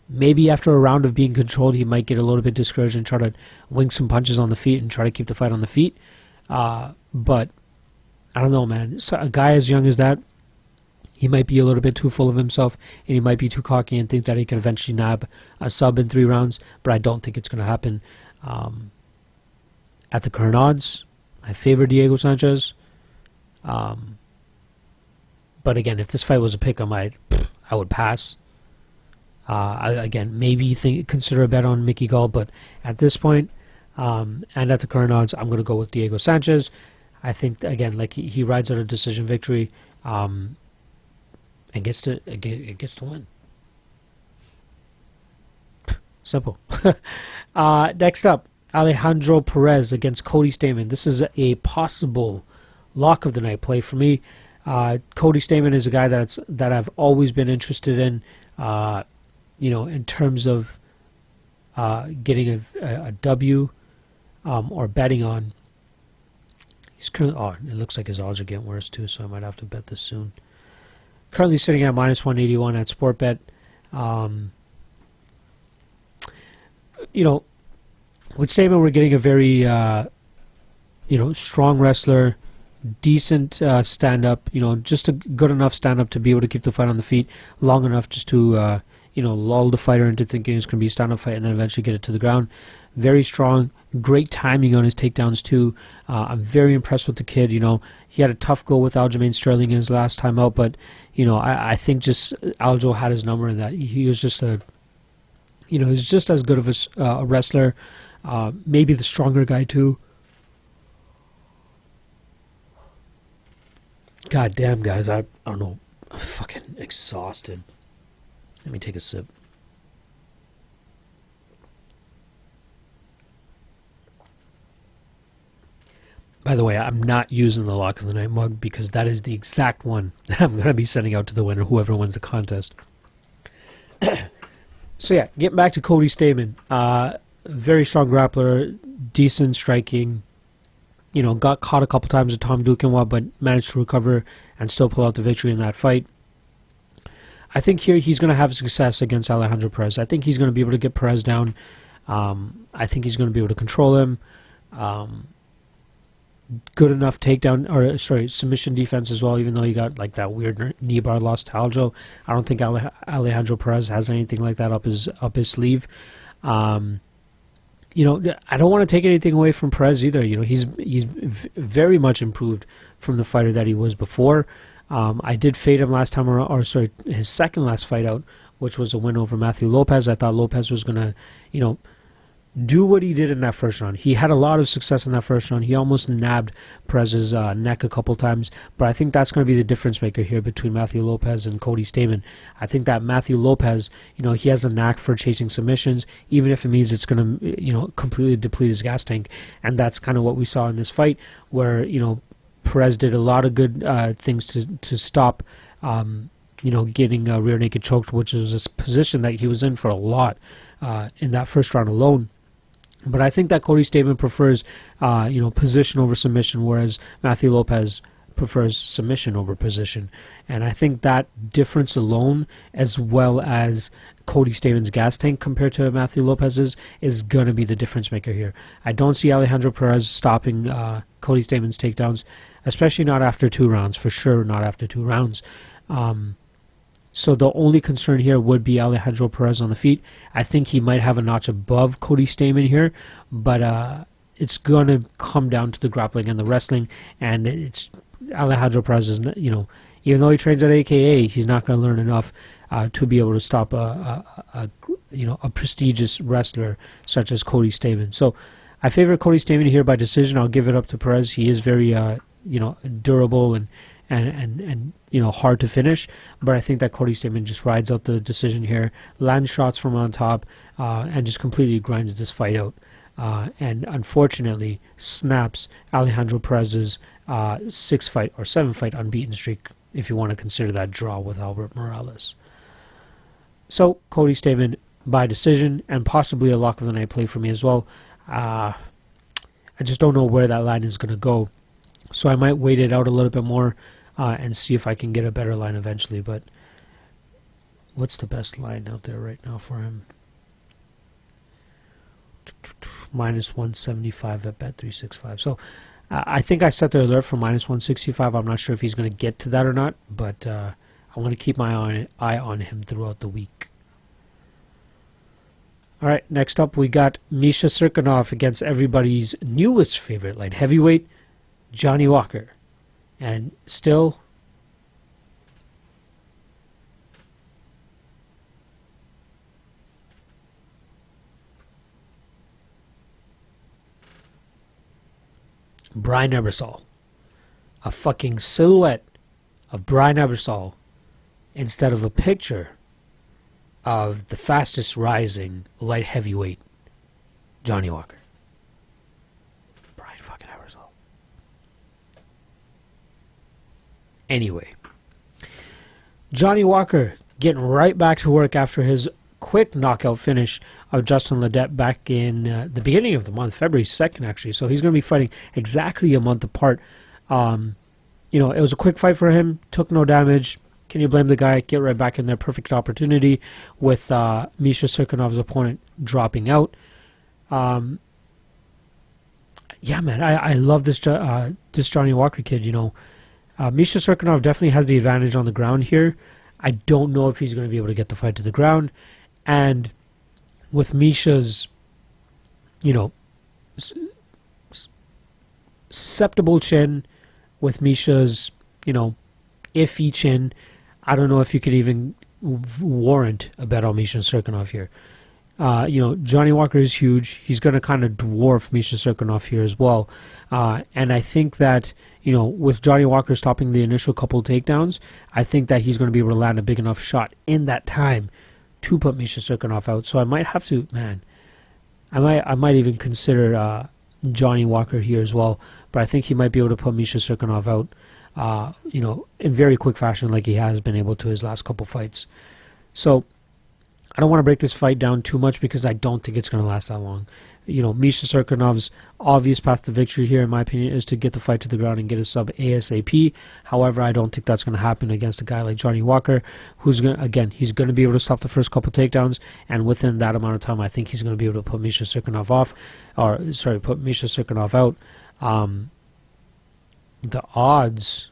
maybe after a round of being controlled, he might get a little bit discouraged and try to wing some punches on the feet and try to keep the fight on the feet. But I don't know, man. So a guy as young as that, he might be a little bit too full of himself, and he might be too cocky and think that he can eventually nab a sub in 3 rounds, but I don't think it's going to happen. At the current odds, I favor Diego Sanchez. But again, if this fight was a pick-em, I would pass. Again, maybe consider a bet on Mickey Gall, but at this point, and at the current odds, I'm going to go with Diego Sanchez. I think, again, like he rides out a decision victory, and gets to win. Simple. Next up, Alejandro Perez against Cody Stamann. This is a possible lock of the night play for me. Cody Stamann is a guy that I've always been interested in. In terms of getting a W or betting on. He's currently. Oh, it looks like his odds are getting worse too, so I might have to bet this soon. Currently sitting at -181 at Sportbet. With Stamann, we're getting a very strong wrestler, decent stand-up. Just a good enough stand-up to be able to keep the fight on the feet long enough just to lull the fighter into thinking it's going to be a stand-up fight and then eventually get it to the ground. Very strong, great timing on his takedowns too. I'm very impressed with the kid. He had a tough go with Aljamain Sterling in his last time out, but I think just Aljo had his number in that. He was just he's just as good of a wrestler, maybe the stronger guy too. God damn, guys, I don't know, I'm fucking exhausted. Let me take a sip. By the way, I'm not using the Lock of the Night mug because that is the exact one that I'm going to be sending out to the winner, whoever wins the contest. So yeah, getting back to Cody Stamann. Very strong grappler, decent striking. Got caught a couple times with Tom Duquesnoy, but managed to recover and still pull out the victory in that fight. I think here he's going to have success against Alejandro Perez. I think he's going to be able to get Perez down. I think he's going to be able to control him. Good enough submission defense as well, even though he got like that weird knee bar loss to Aljo. I don't think Alejandro Perez has anything like that up his sleeve. I don't want to take anything away from Perez either. He's very much improved from the fighter that he was before. I did fade him last time, his second last fight out, which was a win over Matthew Lopez. I thought Lopez was going to, do what he did in that first round. He had a lot of success in that first round. He almost nabbed Perez's neck a couple times, but I think that's going to be the difference maker here between Matthew Lopez and Cody Stamann. I think that Matthew Lopez, he has a knack for chasing submissions, even if it means it's going to, completely deplete his gas tank, and that's kind of what we saw in this fight, where, Perez did a lot of good things to stop, getting a rear naked choked, which was a position that he was in for a lot in that first round alone. But I think that Cody Stamann prefers, position over submission, whereas Matthew Lopez prefers submission over position. And I think that difference alone, as well as Cody Stamann's gas tank compared to Matthew Lopez's, is going to be the difference maker here. I don't see Alejandro Perez stopping Cody Stamann's takedowns, especially not after 2 rounds, for sure not after 2 rounds. So the only concern here would be Alejandro Perez on the feet. I think he might have a notch above Cody Stamann here, but it's going to come down to the grappling and the wrestling, and it's Alejandro Perez is, even though he trains at AKA, he's not going to learn enough to be able to stop a prestigious wrestler such as Cody Stamann. So I favor Cody Stamann here by decision. I'll give it up to Perez. He is very durable and hard to finish, but I think that Cody Stamann just rides out the decision here, lands shots from on top, and just completely grinds this fight out, and unfortunately snaps Alejandro Perez's 6-fight or 7-fight unbeaten streak, if you want to consider that draw with Albert Morales. So Cody Stamann by decision, and possibly a lock of the night play for me as well. I just don't know where that line is going to go, so I might wait it out a little bit more and see if I can get a better line eventually. But What's the best line out there right now for him? Minus 175 at Bet365. So I think I set the alert for minus 165. I'm not sure if he's going to get to that or not, but I'm going to keep my eye on him throughout the week. All right, next up we got Misha Cirkunov against everybody's newest favorite light heavyweight, Johnny Walker. And still, Brian Ebersol. A fucking silhouette of Brian Ebersol instead of a picture of the fastest rising light heavyweight, Johnny Walker. Brian fucking Ebersol. Anyway, Johnny Walker getting right back to work after his quick knockout finish of Justin Ledet back in the beginning of the month, February 2nd, actually. So he's going to be fighting exactly a month apart. It was a quick fight for him, took no damage. Can you blame the guy? Get right back in there. Perfect opportunity with Misha Cirkunov's opponent dropping out. Yeah, man, I love this Johnny Walker kid. Misha Cirkunov definitely has the advantage on the ground here. I don't know if he's going to be able to get the fight to the ground. And with Misha's, susceptible chin, with Misha's, iffy chin, I don't know if you could even warrant a bet on Misha Cirkunov here. Johnny Walker is huge. He's going to kind of dwarf Misha Cirkunov here as well. And I think that, with Johnny Walker stopping the initial couple takedowns, I think that he's going to be able to land a big enough shot in that time to put Misha Cirkunov out. So I might have to, I might even consider Johnny Walker here as well. But I think he might be able to put Misha Cirkunov out, in very quick fashion like he has been able to his last couple fights. So I don't want to break this fight down too much because I don't think it's going to last that long. Misha Cirkunov's obvious path to victory here, in my opinion, is to get the fight to the ground and get a sub ASAP. However, I don't think that's going to happen against a guy like Johnny Walker, who's going to, he's going to be able to stop the first couple takedowns, and within that amount of time, I think he's going to be able to put Misha Cirkunov put Misha Cirkunov out. The odds,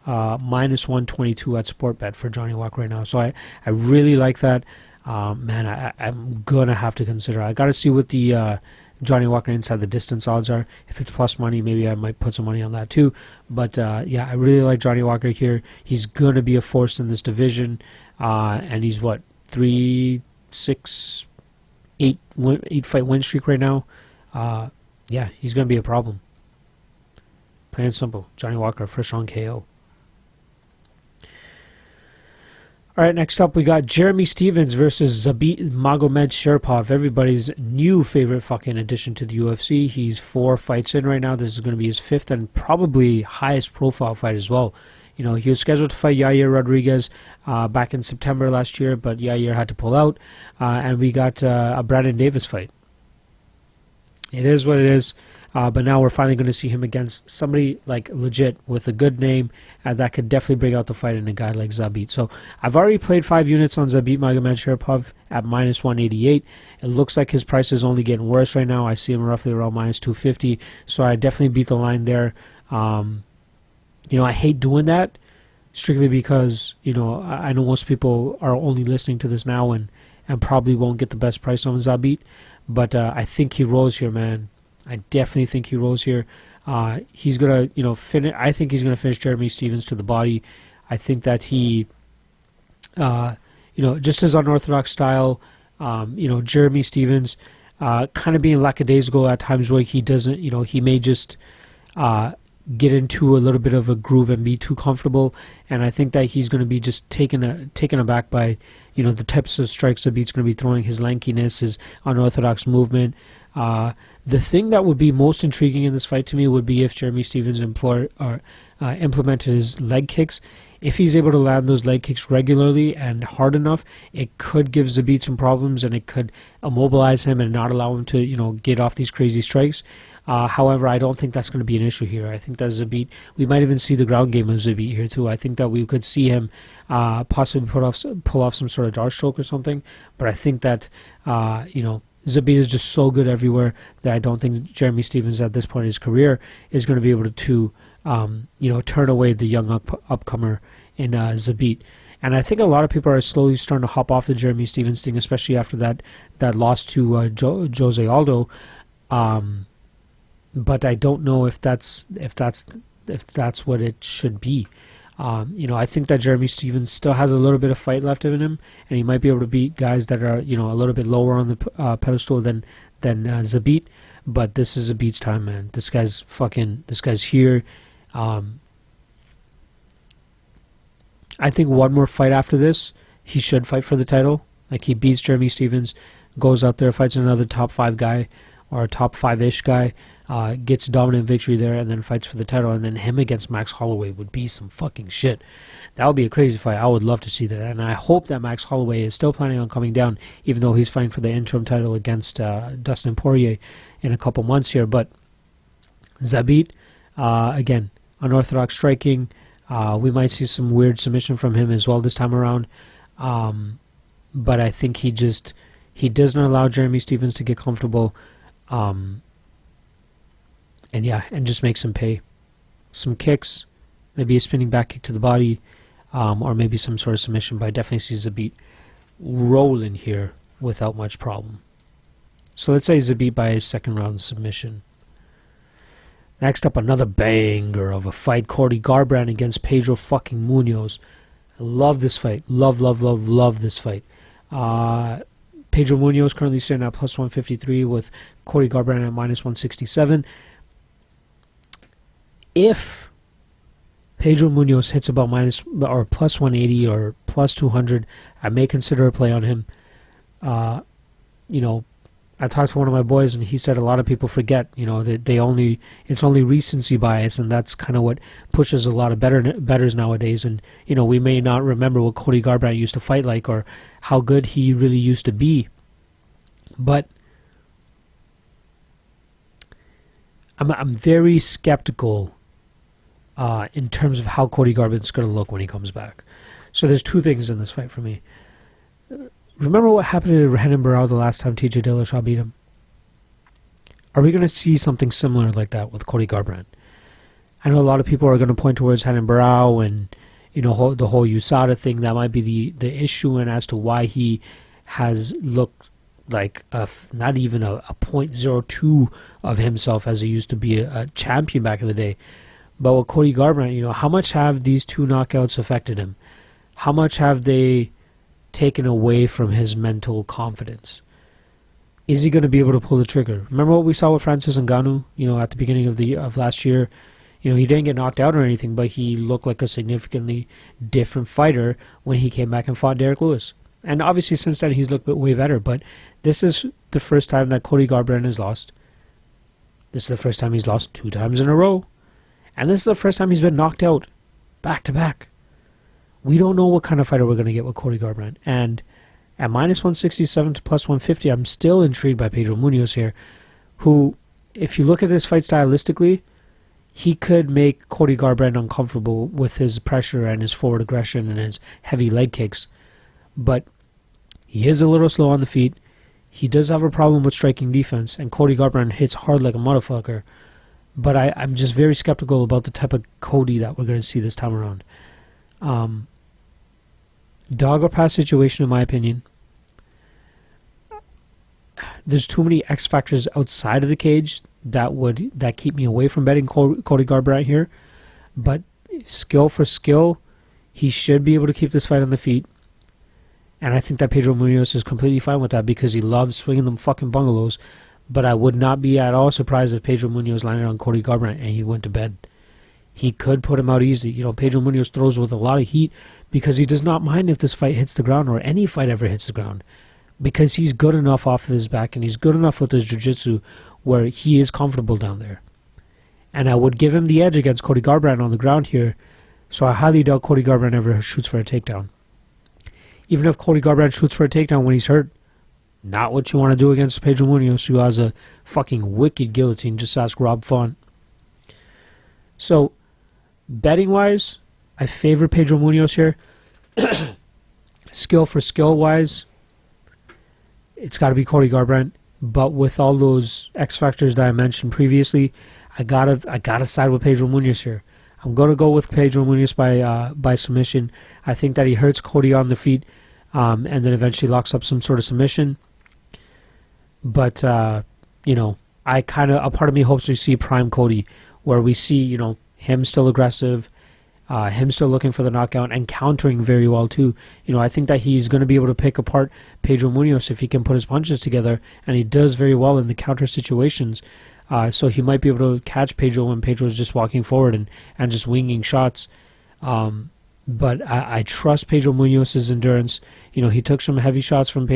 minus 122 at Sportbet for Johnny Walker right now. So I really like that. I'm going to have to consider. I got to see what the Johnny Walker inside the distance odds are. If it's plus money, maybe I might put some money on that too. But I really like Johnny Walker here. He's going to be a force in this division. And he's 3-6-8 fight win streak right now. He's going to be a problem. Plain and simple. Johnny Walker, first round KO. All right, next up we got Jeremy Stephens versus Zabit Magomedsharipov, everybody's new favorite fucking addition to the UFC. He's 4 fights in right now. This is going to be his 5th and probably highest profile fight as well. He was scheduled to fight Yair Rodriguez back in September last year, but Yair had to pull out, and we got a Brandon Davis fight. It is what it is. But now we're finally going to see him against somebody like legit with a good name that could definitely bring out the fight in a guy like Zabit. So I've already played 5 units on Zabit Magomedsharipov at minus 188. It looks like his price is only getting worse right now. I see him roughly around minus 250. So I definitely beat the line there. I hate doing that strictly because, I know most people are only listening to this now and probably won't get the best price on Zabit. But I think he rolls here, man. I definitely think he rolls here. He's gonna, finish. I think he's gonna finish Jeremy Stephens to the body. I think that he, just his unorthodox style. Jeremy Stephens, kind of being lackadaisical at times where he doesn't. He may just get into a little bit of a groove and be too comfortable. And I think that he's gonna be just taken aback by, the types of strikes that Beat's gonna be throwing, his lankiness, his unorthodox movement. The thing that would be most intriguing in this fight to me would be if Jeremy Stephens implemented his leg kicks. If he's able to land those leg kicks regularly and hard enough, it could give Zabit some problems and it could immobilize him and not allow him to, get off these crazy strikes. However, I don't think that's going to be an issue here. I think that Zabit, we might even see the ground game of Zabit here too. I think that we could see him possibly pull off some sort of dart stroke or something. But I think that, Zabit is just so good everywhere that I don't think Jeremy Stephens at this point in his career is going to be able to turn away the young upcomer in Zabit. And I think a lot of people are slowly starting to hop off the Jeremy Stephens thing, especially after that loss to Jose Aldo. But I don't know if that's what it should be. I think that Jeremy Stephens still has a little bit of fight left in him, and he might be able to beat guys that are a little bit lower on the pedestal than Zabit. But this is Zabit's time, man. This guy's here. I think one more fight after this, he should fight for the title. Like, he beats Jeremy Stephens, goes out there, fights another top 5 guy or a top 5-ish guy, gets a dominant victory there, and then fights for the title. And then him against Max Holloway would be some fucking shit. That would be a crazy fight. I would love to see that. And I hope that Max Holloway is still planning on coming down, even though he's fighting for the interim title against Dustin Poirier in a couple months here. But Zabit, again, unorthodox striking. We might see some weird submission from him as well this time around. But I think he does not allow Jeremy Stephens to get comfortable. And just makes him pay. Some kicks, maybe a spinning back kick to the body, or maybe some sort of submission. But I definitely see Zabit rolling here without much problem. So let's say Zabit by his second round submission. Next up, another banger of a fight. Cody Garbrandt against Pedro fucking Munoz. I love this fight. Love this fight. Pedro Munoz currently sitting at plus 153 with Cody Garbrandt at minus 167. If Pedro Munoz hits about minus or plus 180 or plus 200, I may consider a play on him. I talked to one of my boys, and he said a lot of people forget, that it's only recency bias, and that's kind of what pushes a lot of bettors nowadays. And we may not remember what Cody Garbrandt used to fight like or how good he really used to be, but I'm very skeptical in terms of how Cody Garbrandt's going to look when he comes back. So there's two things in this fight for me. Remember what happened to Renan Barao the last time TJ Dillashaw beat him? Are we going to see something similar like that with Cody Garbrandt? I know a lot of people are going to point towards Renan Barao and the whole USADA thing. That might be the issue, and as to why he has looked like not even a 0.02 of himself as he used to be a champion back in the day. But with Cody Garbrandt, how much have these two knockouts affected him? How much have they taken away from his mental confidence? Is he going to be able to pull the trigger? Remember what we saw with Francis Ngannou, at the beginning of last year? He didn't get knocked out or anything, but he looked like a significantly different fighter when he came back and fought Derek Lewis. And obviously since then he's looked way better, but this is the first time that Cody Garbrandt has lost. This is the first time he's lost 2 times in a row. And this is the first time he's been knocked out back to back. We don't know what kind of fighter we're going to get with Cody Garbrandt. And at minus 167 to plus 150, I'm still intrigued by Pedro Munoz here, who, if you look at this fight stylistically, he could make Cody Garbrandt uncomfortable with his pressure and his forward aggression and his heavy leg kicks. But he is a little slow on the feet. He does have a problem with striking defense, and Cody Garbrandt hits hard like a motherfucker. But I'm just very skeptical about the type of Cody that we're going to see this time around. Dog or pass situation, in my opinion. There's too many X factors outside of the cage that keep me away from betting Cody Garbrandt here. But skill for skill, he should be able to keep this fight on the feet. And I think that Pedro Munoz is completely fine with that because he loves swinging them fucking bungalows. But I would not be at all surprised if Pedro Munoz landed on Cody Garbrandt and he went to bed. He could put him out easy. Pedro Munoz throws with a lot of heat because he does not mind if this fight hits the ground or any fight ever hits the ground, because he's good enough off of his back and he's good enough with his jiu-jitsu where he is comfortable down there. And I would give him the edge against Cody Garbrandt on the ground here, so I highly doubt Cody Garbrandt ever shoots for a takedown. Even if Cody Garbrandt shoots for a takedown when he's hurt, Not what you want to do against Pedro Munoz, who has a fucking wicked guillotine. Just ask Rob Font. So, betting-wise, I favor Pedro Munoz here. Skill for skill-wise, it's got to be Cody Garbrandt. But with all those X factors that I mentioned previously, I gotta side with Pedro Munoz here. I'm gonna go with Pedro Munoz by submission. I think that he hurts Cody on the feet, and then eventually locks up some sort of submission. But a part of me hopes we see prime Cody, where we see him still aggressive, him still looking for the knockout and countering very well too. I think that he's going to be able to pick apart Pedro Munoz if he can put his punches together, and he does very well in the counter situations. So he might be able to catch Pedro when Pedro's just walking forward and just winging shots. But I trust Pedro Munoz's endurance. He took some heavy shots from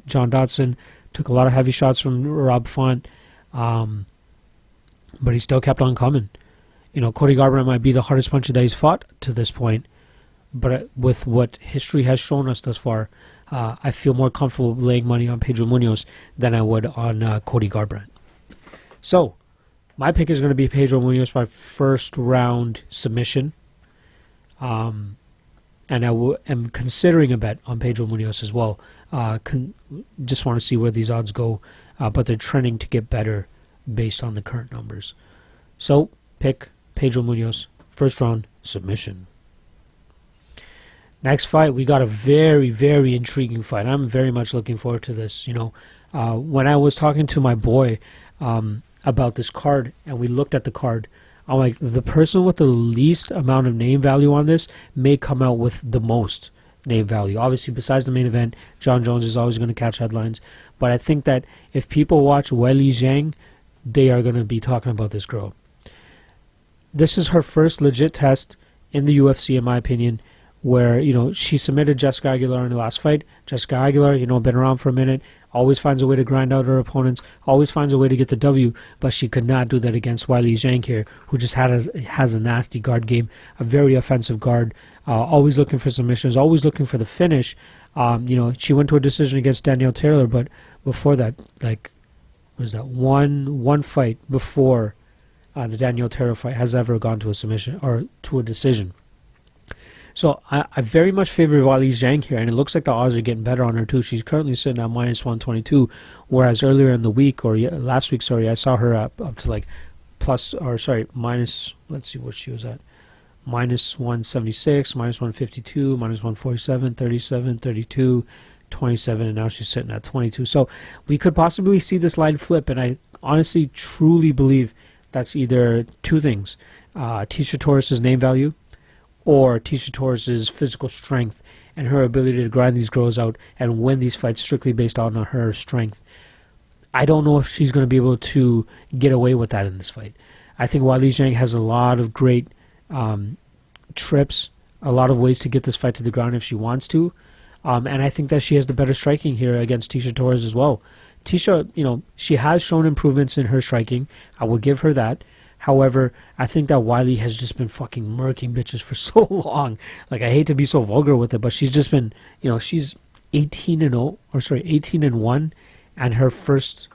John Dodson, took a lot of heavy shots from Rob Font, but he still kept on coming. Cody Garbrandt might be the hardest puncher that he's fought to this point, but with what history has shown us thus far, I feel more comfortable laying money on Pedro Munoz than I would on Cody Garbrandt. So, my pick is going to be Pedro Munoz by first round submission. And I am considering a bet on Pedro Munoz as well. Just want to see where these odds go, but they're trending to get better based on the current numbers. So, pick Pedro Munoz, first round submission. Next fight, we got a very, very intriguing fight. I'm very much looking forward to this. When I was talking to my boy about this card, and we looked at the card, I'm like, the person with the least amount of name value on this may come out with the most name value. Obviously, besides the main event, John Jones is always going to catch headlines. But I think that if people watch Weili Zhang, they are going to be talking about this girl. This is her first legit test in the UFC, in my opinion, where, she submitted Jessica Aguilar in the last fight. Jessica Aguilar, been around for a minute, always finds a way to grind out her opponents, always finds a way to get the W, but she could not do that against Weili Zhang here, who just has a nasty guard game, a very offensive guard, always looking for submissions, always looking for the finish. She went to a decision against Danielle Taylor, but before that, one fight before the Danielle Taylor fight has ever gone to a submission or to a decision. So I very much favor Weili Zhang here, and it looks like the odds are getting better on her too. She's currently sitting at minus 122, whereas earlier in the week, or last week, I saw her up to minus, let's see what she was at, minus 176, minus 152, minus 147, 37, 32, 27, and now she's sitting at 22. So we could possibly see this line flip, and I honestly, truly believe that's either two things. Tecia Torres' name value, or Tecia Torres' physical strength and her ability to grind these girls out and win these fights strictly based on her strength. I don't know if she's going to be able to get away with that in this fight. I think Weili Zhang has a lot of great trips, a lot of ways to get this fight to the ground if she wants to, and I think that she has the better striking here against Tecia Torres as well. Tecia, she has shown improvements in her striking. I will give her that. However, I think that Weili has just been fucking murking bitches for so long. I hate to be so vulgar with it, but she's just been, she's 18-1, and her first,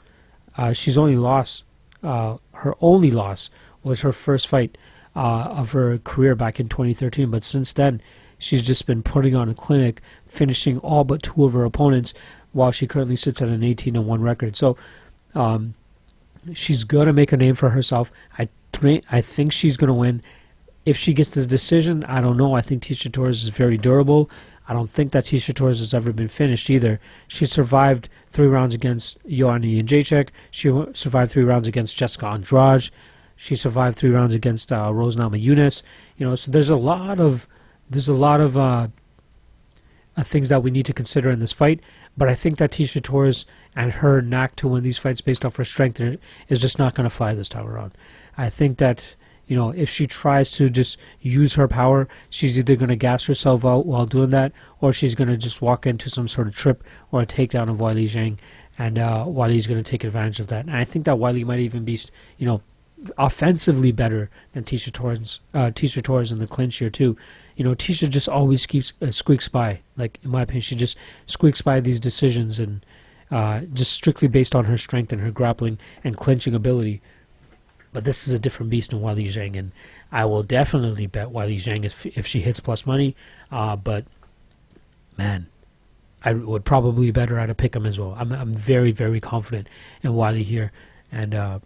she's only lost, her only loss was her first fight of her career back in 2013. But since then, she's just been putting on a clinic, finishing all but two of her opponents, while she currently sits at an 18-1 record. So, she's going to make a name for herself. I think she's going to win. If she gets this decision, I don't know. I think Tecia Torres is very durable. I don't think that Tecia Torres has ever been finished either. She survived 3 rounds against Joanna Jędrzejczyk. She survived 3 rounds against Jessica Andrade. She survived 3 rounds against Rose Namajunas. So there's a lot of things that we need to consider in this fight. But I think that Tecia Torres and her knack to win these fights based off her strength is just not going to fly this time around. I think that, if she tries to just use her power, she's either going to gas herself out while doing that, or she's going to just walk into some sort of trip or a takedown of Weili Zhang, and Weili's going to take advantage of that. And I think that Weili might even be, offensively better than Tecia Torres in the clinch here too. Tecia just always squeaks by. In my opinion, she just squeaks by these decisions, and just strictly based on her strength and her grappling and clinching ability. But this is a different beast than Weili Zhang, and I will definitely bet Weili Zhang if she hits plus money. But man, I would probably bet her at a pick'em as well. I'm very, very confident in Weili here, and I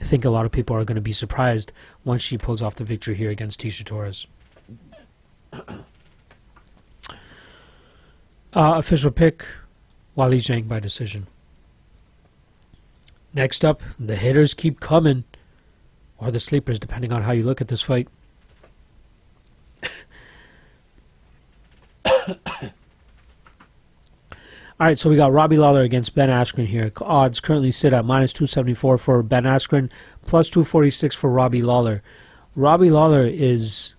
think a lot of people are going to be surprised once she pulls off the victory here against Tecia Torres. Official pick, Weili Zhang by decision. Next up, the hitters keep coming. Or the sleepers, depending on how you look at this fight. Alright, so we got Robbie Lawler against Ben Askren here. Odds currently sit at minus 274 for Ben Askren, plus 246 for Robbie Lawler. Robbie Lawler is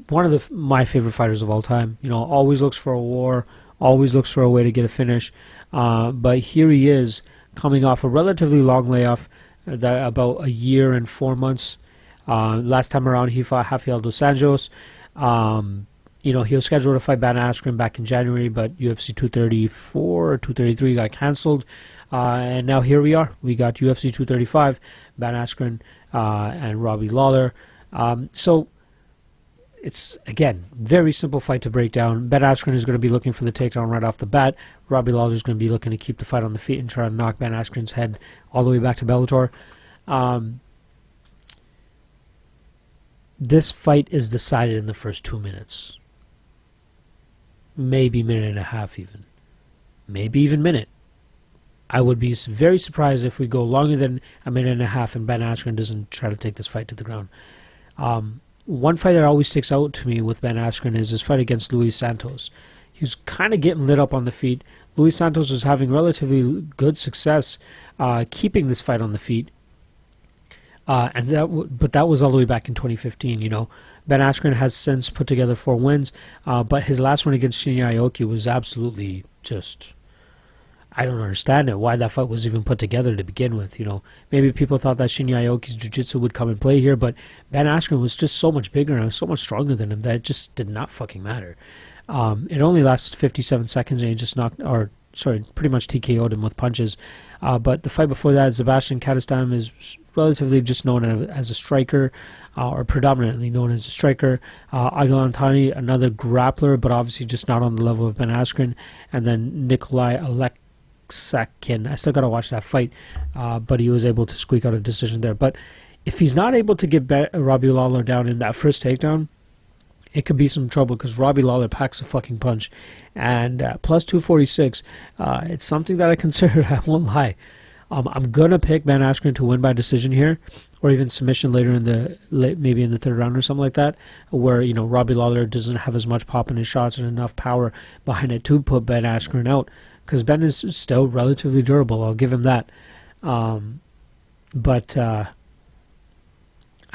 one of my favorite fighters of all time. You know, always looks for a war, always looks for a way to get a finish. But here he is, coming off a relatively long layoff. About a year and 4 months. Last time around, he fought Rafael dos Anjos. You know, he was scheduled to fight Ben Askren back in January, but UFC 234 or 233 got canceled. And now here we are. We got UFC 235, Ben Askren and Robbie Lawler. So it's, again, very simple fight to break down. Ben Askren is going to be looking for the takedown right off the bat. Robbie Lawler is going to be looking to keep the fight on the feet and try to knock Ben Askren's head all the way back to Bellator. This fight is decided in the first 2 minutes. Maybe minute and a half even. Maybe even minute. I would be very surprised if we go longer than a minute and a half and Ben Askren doesn't try to take this fight to the ground. One fight that always sticks out to me with Ben Askren is his fight against Luis Santos. He was kind of getting lit up on the feet. Luis Santos was having relatively good success keeping this fight on the feet. But that was all the way back in 2015. You know, Ben Askren has since put together 4 wins, but his last one against Shinya Aoki was absolutely just... I don't understand it, why that fight was even put together to begin with. You know, maybe people thought that Shinya Aoki's jiu-jitsu would come and play here, but Ben Askren was just so much bigger and so much stronger than him that it just did not fucking matter. It only lasted 57 seconds and he just pretty much TKO'd him with punches. But the fight before that, Sebastian Kadestam is relatively just known as a striker, or predominantly known as a striker. Agalantani, another grappler, but obviously just not on the level of Ben Askren. And then Nikolai Aleksakin. I still got to watch that fight, but he was able to squeak out a decision there. But if he's not able to get Robbie Lawler down in that first takedown, it could be some trouble because Robbie Lawler packs a fucking punch. And plus 246, it's something that I considered, I won't lie. I'm going to pick Ben Askren to win by decision here, or even submission later maybe in the third round or something like that, where, you know, Robbie Lawler doesn't have as much pop in his shots and enough power behind it to put Ben Askren out, because Ben is still relatively durable, I'll give him that. But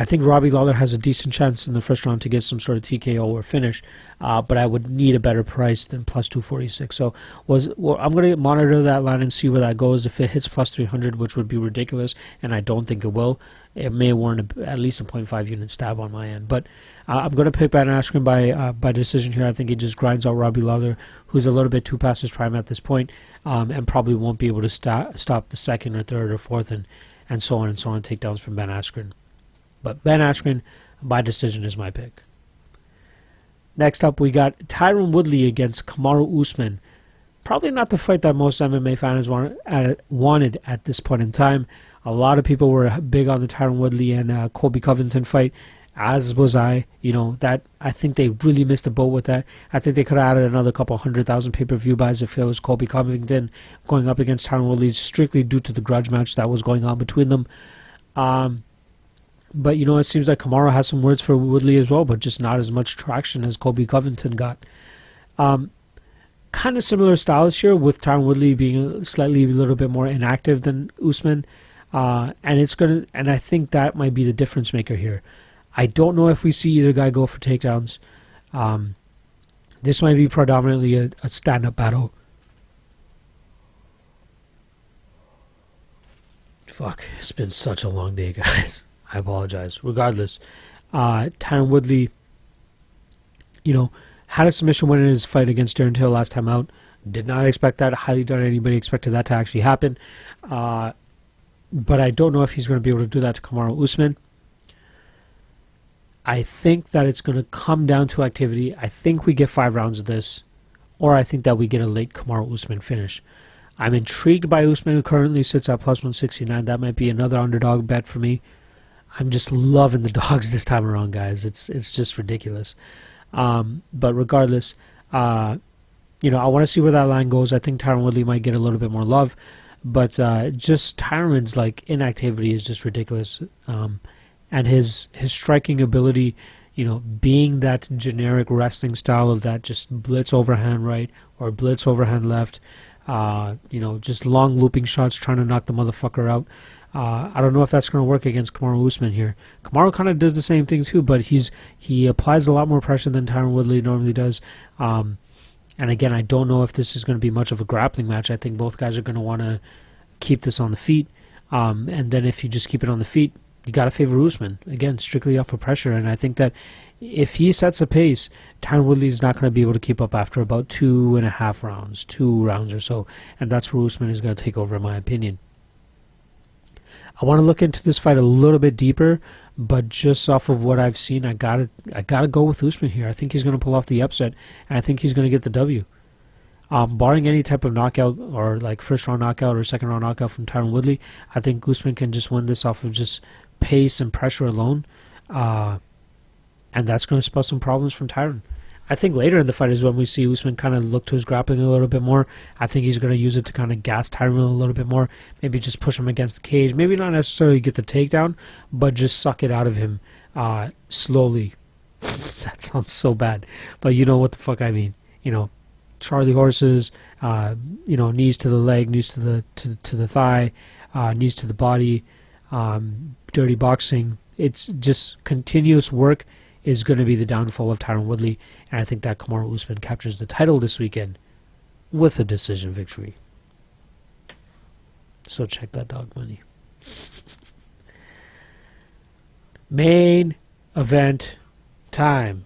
I think Robbie Lawler has a decent chance in the first round to get some sort of TKO or finish, but I would need a better price than plus 246. So I'm going to monitor that line and see where that goes. If it hits plus 300, which would be ridiculous, and I don't think it will, it may warrant at least a 0.5 unit stab on my end. But I'm going to pick Ben Askren by decision here. I think he just grinds out Robbie Lawler, who's a little bit too past his prime at this point, and probably won't be able to stop the second or third or fourth and so on takedowns from Ben Askren. But Ben Askren by decision is my pick. Next up, we got Tyron Woodley against Kamaru Usman. Probably not the fight that most MMA fans wanted at this point in time. A lot of people were big on the Tyron Woodley and Colby Covington fight, as was I. You know, that I think they really missed the boat with that. I think they could have added another couple 100,000 pay-per-view buys if it was Colby Covington going up against Tyron Woodley, strictly due to the grudge match that was going on between them. But, you know, it seems like Kamaru has some words for Woodley as well, but just not as much traction as Colby Covington got. Kind of similar styles here, with Tyron Woodley being slightly a little bit more inactive than Usman. And I think that might be the difference maker here. I don't know if we see either guy go for takedowns. This might be predominantly a stand-up battle. Fuck, it's been such a long day, guys. I apologize. Regardless, Tyron Woodley, you know, had a submission win in his fight against Darren Till last time out. Did not expect that. Highly doubt anybody expected that to actually happen. But I don't know if he's going to be able to do that to Kamaru Usman. I think that it's going to come down to activity. I think we get 5 rounds of this, or I think that we get a late Kamaru Usman finish. I'm intrigued by Usman, who currently sits at plus 169. That might be another underdog bet for me. I'm just loving the dogs this time around, guys. It's just ridiculous. But regardless, I want to see where that line goes. I think Tyron Woodley might get a little bit more love, but just Tyron's inactivity is just ridiculous. And his striking ability, being that generic wrestling style of that just blitz overhand right or blitz overhand left, just long looping shots trying to knock the motherfucker out. I don't know if that's going to work against Kamaru Usman here. Kamaru kind of does the same thing too, but he applies a lot more pressure than Tyron Woodley normally does. And again, I don't know if this is going to be much of a grappling match. I think both guys are going to want to keep this on the feet. And then if you just keep it on the feet, you got to favor Usman. Again, strictly off of pressure. And I think that if he sets a pace, Tyron Woodley is not going to be able to keep up after about 2.5 rounds, 2 rounds or so. And that's where Usman is going to take over, in my opinion. I want to look into this fight a little bit deeper, but just off of what I've seen, I gotta go with Usman here. I think he's going to pull off the upset, and I think he's going to get the W. Barring any type of knockout or first round knockout or second round knockout from Tyron Woodley, I think Usman can just win this off of just pace and pressure alone, and that's going to spell some problems from Tyron. I think later in the fight is when we see Usman kind of look to his grappling a little bit more. I think he's going to use it to kind of gas Tyron a little bit more. Maybe just push him against the cage. Maybe not necessarily get the takedown, but just suck it out of him slowly. That sounds so bad, but you know what the fuck I mean. Charlie horses, knees to the leg, knees to the thigh, knees to the body, dirty boxing. It's just continuous work is going to be the downfall of Tyron Woodley, and I think that Kamaru Usman captures the title this weekend with a decision victory. So check that dog money. Main event time.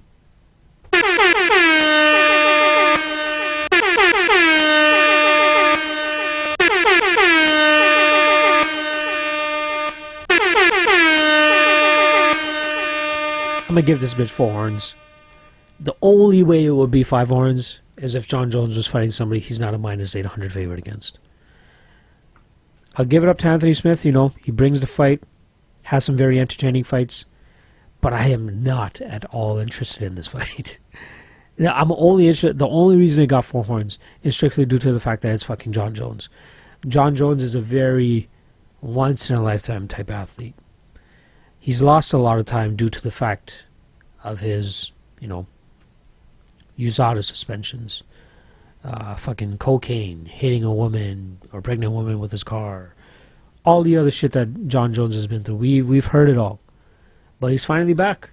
I'm going to give this bitch 4 horns. The only way it would be 5 horns is if Jon Jones was fighting somebody he's not a minus 800 favorite against. I'll give it up to Anthony Smith. He brings the fight, has some very entertaining fights, but I am not at all interested in this fight. I'm only interested. The only reason it got 4 horns is strictly due to the fact that it's fucking Jon Jones. Jon Jones is a very once-in-a-lifetime type athlete. He's lost a lot of time due to the fact of his, USADA suspensions, fucking cocaine, hitting a woman or pregnant woman with his car, all the other shit that Jon Jones has been through. We've heard it all, but he's finally back.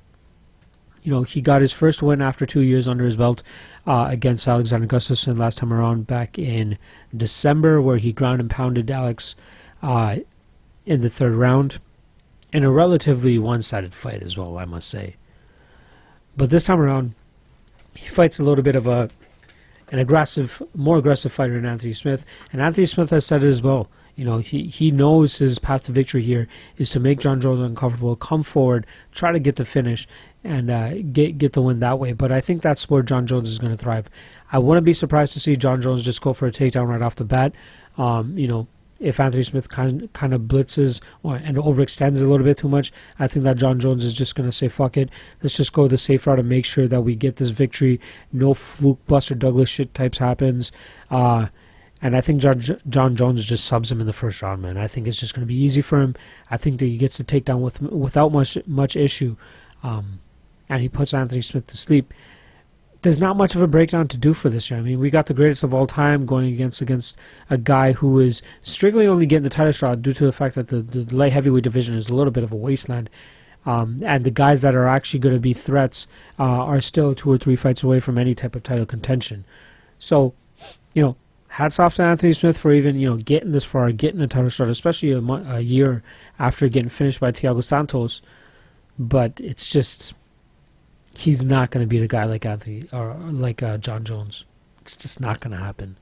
He got his first win after 2 years under his belt against Alexander Gustafsson last time around back in December, where he ground and pounded Alex in the 3rd round. In a relatively one-sided fight as well, I must say. But this time around, he fights a little bit of an more aggressive fighter than Anthony Smith. And Anthony Smith has said it as well. He knows his path to victory here is to make Jon Jones uncomfortable, come forward, try to get the finish, and get the win that way. But I think that's where Jon Jones is going to thrive. I wouldn't be surprised to see Jon Jones just go for a takedown right off the bat. If Anthony Smith kind of blitzes and overextends a little bit too much, I think that Jon Jones is just going to say, fuck it. Let's just go the safe route and make sure that we get this victory. No fluke Buster Douglas shit types happens. And I think Jon Jones just subs him in the first round, man. I think it's just going to be easy for him. I think that he gets the takedown without much issue. And he puts Anthony Smith to sleep. There's not much of a breakdown to do for this year. I mean, we got the greatest of all time going against a guy who is strictly only getting the title shot due to the fact that the light heavyweight division is a little bit of a wasteland. And the guys that are actually going to be threats are still 2 or 3 fights away from any type of title contention. So, hats off to Anthony Smith for even, getting this far, getting a title shot, especially a year after getting finished by Thiago Santos. But it's just... he's not going to be the guy like Anthony or like Jon Jones. It's just not going to happen.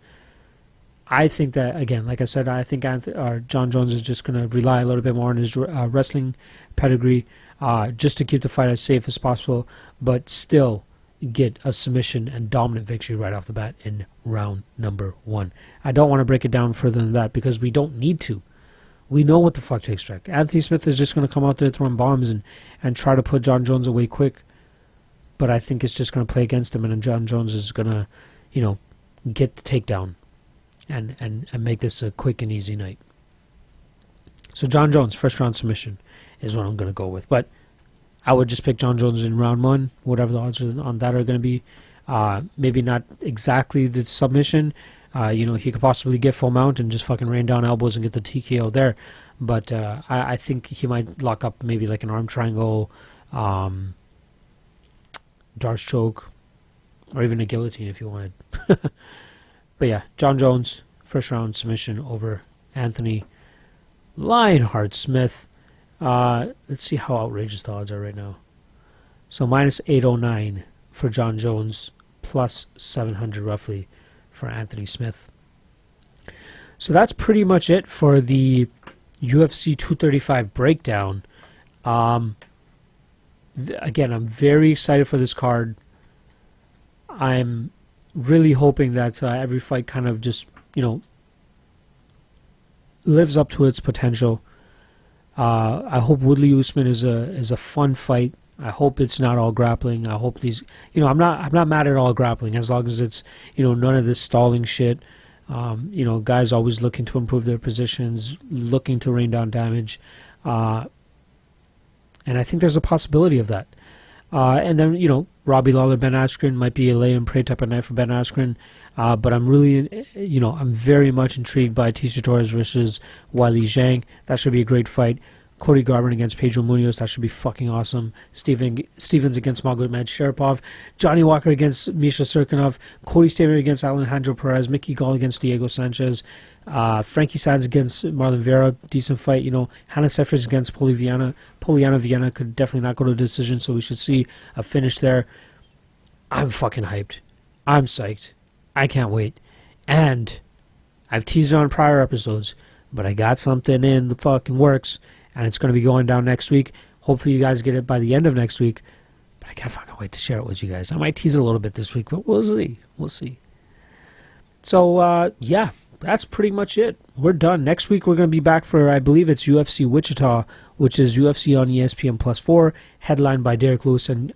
I think that, again, like I said, I think Jon Jones is just going to rely a little bit more on his wrestling pedigree just to keep the fight as safe as possible, but still get a submission and dominant victory right off the bat in round number 1. I don't want to break it down further than that because we don't need to. We know what the fuck to expect. Anthony Smith is just going to come out there throwing bombs and try to put Jon Jones away quick. But I think it's just going to play against him, and then Jon Jones is going to, get the takedown and make this a quick and easy night. So Jon Jones, first round submission is what I'm going to go with. But I would just pick Jon Jones in round 1, whatever the odds on that are going to be. Maybe not exactly the submission. He could possibly get full mount and just fucking rain down elbows and get the TKO there. But I think he might lock up maybe like an arm triangle, Darce choke, or even a guillotine if you wanted. But yeah, Jon Jones, first round submission over Anthony Lionheart Smith. Let's see how outrageous the odds are right now. So minus 809 for Jon Jones, plus 700 roughly for Anthony Smith. So that's pretty much it for the UFC 235 breakdown. Again, I'm very excited for this card. I'm really hoping that every fight kind of just, lives up to its potential. I hope Woodley Usman is a fun fight. I hope it's not all grappling. I hope these, I'm not mad at all grappling as long as it's, none of this stalling shit. Guys always looking to improve their positions, looking to rain down damage. And I think there's a possibility of that. And then, Robbie Lawler, Ben Askren might be a lay and pray type of night for Ben Askren. But I'm really, I'm very much intrigued by Tisha Torres versus Weili Zhang. That should be a great fight. Cody Garbrandt against Pedro Munoz. That should be fucking awesome. Stevens against Magomedsharipov. Johnny Walker against Misha Cirkunov. Cody Stamann against Alejandro Perez. Mickey Gall against Diego Sanchez. Frankie Saenz against Marlon Vera. Decent fight. Hannah Cifers against Polyana. Viana could definitely not go to a decision, so we should see a finish there. I'm fucking hyped. I'm psyched. I can't wait. And I've teased it on prior episodes, but I got something in the fucking works, and it's going to be going down next week. Hopefully you guys get it by the end of next week, but I can't fucking wait to share it with you guys. I might tease it a little bit this week, but we'll see. We'll see. So, yeah, that's pretty much it. We're done. Next week we're going to be back for, I believe it's UFC Wichita, which is UFC on ESPN Plus 4, headlined by Derek Lewis and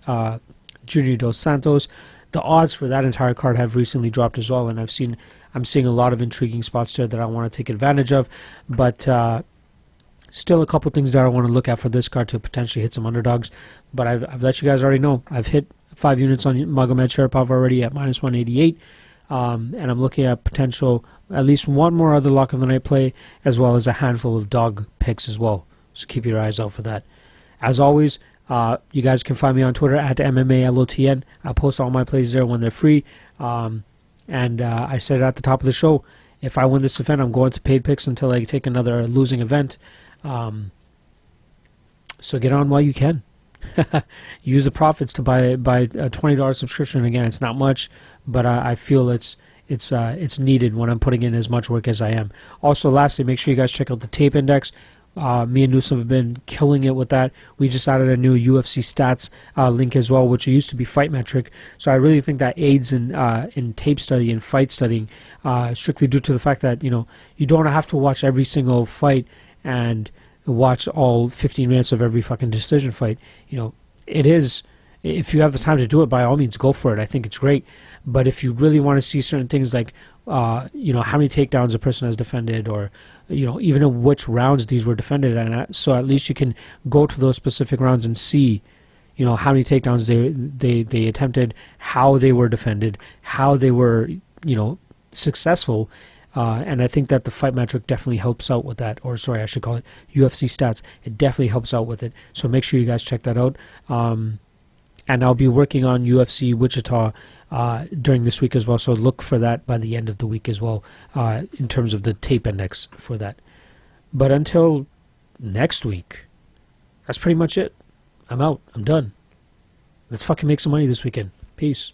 Junior Dos Santos. The odds for that entire card have recently dropped as well, and I'm seeing a lot of intriguing spots there that I want to take advantage of. But still a couple things that I want to look at for this card to potentially hit some underdogs. But I've let you guys already know. I've hit 5 units on Magomedsharipov already at minus 188. And I'm looking at potential at least one more other lock of the night play, as well as a handful of dog picks as well. So keep your eyes out for that. As always, you guys can find me on Twitter at MMA LOTN. I post all my plays there when they're free. And I said it at the top of the show, if I win this event, I'm going to paid picks until I take another losing event. So get on while you can. Use the profits to buy a $20 subscription. Again, it's not much, but I feel it's needed when I'm putting in as much work as I am. Also, lastly, make sure you guys check out the tape index. Me and Newsom have been killing it with that. We just added a new UFC stats link as well, which used to be Fight Metric. So I really think that aids in tape study and fight studying, strictly due to the fact that you don't have to watch every single fight and watch all 15 minutes of every fucking decision fight. It is, if you have the time to do it, by all means go for it. I think it's great. But if you really want to see certain things like how many takedowns a person has defended, or even which rounds these were defended, and so at least you can go to those specific rounds and see how many takedowns they attempted, how they were defended, how they were successful. And I think that the Fight Metric definitely helps out with that. Or sorry, I should call it UFC Stats. It definitely helps out with it. So make sure you guys check that out. And I'll be working on UFC Wichita during this week as well. So look for that by the end of the week as well, in terms of the tape index for that. But until next week, that's pretty much it. I'm out. I'm done. Let's fucking make some money this weekend. Peace.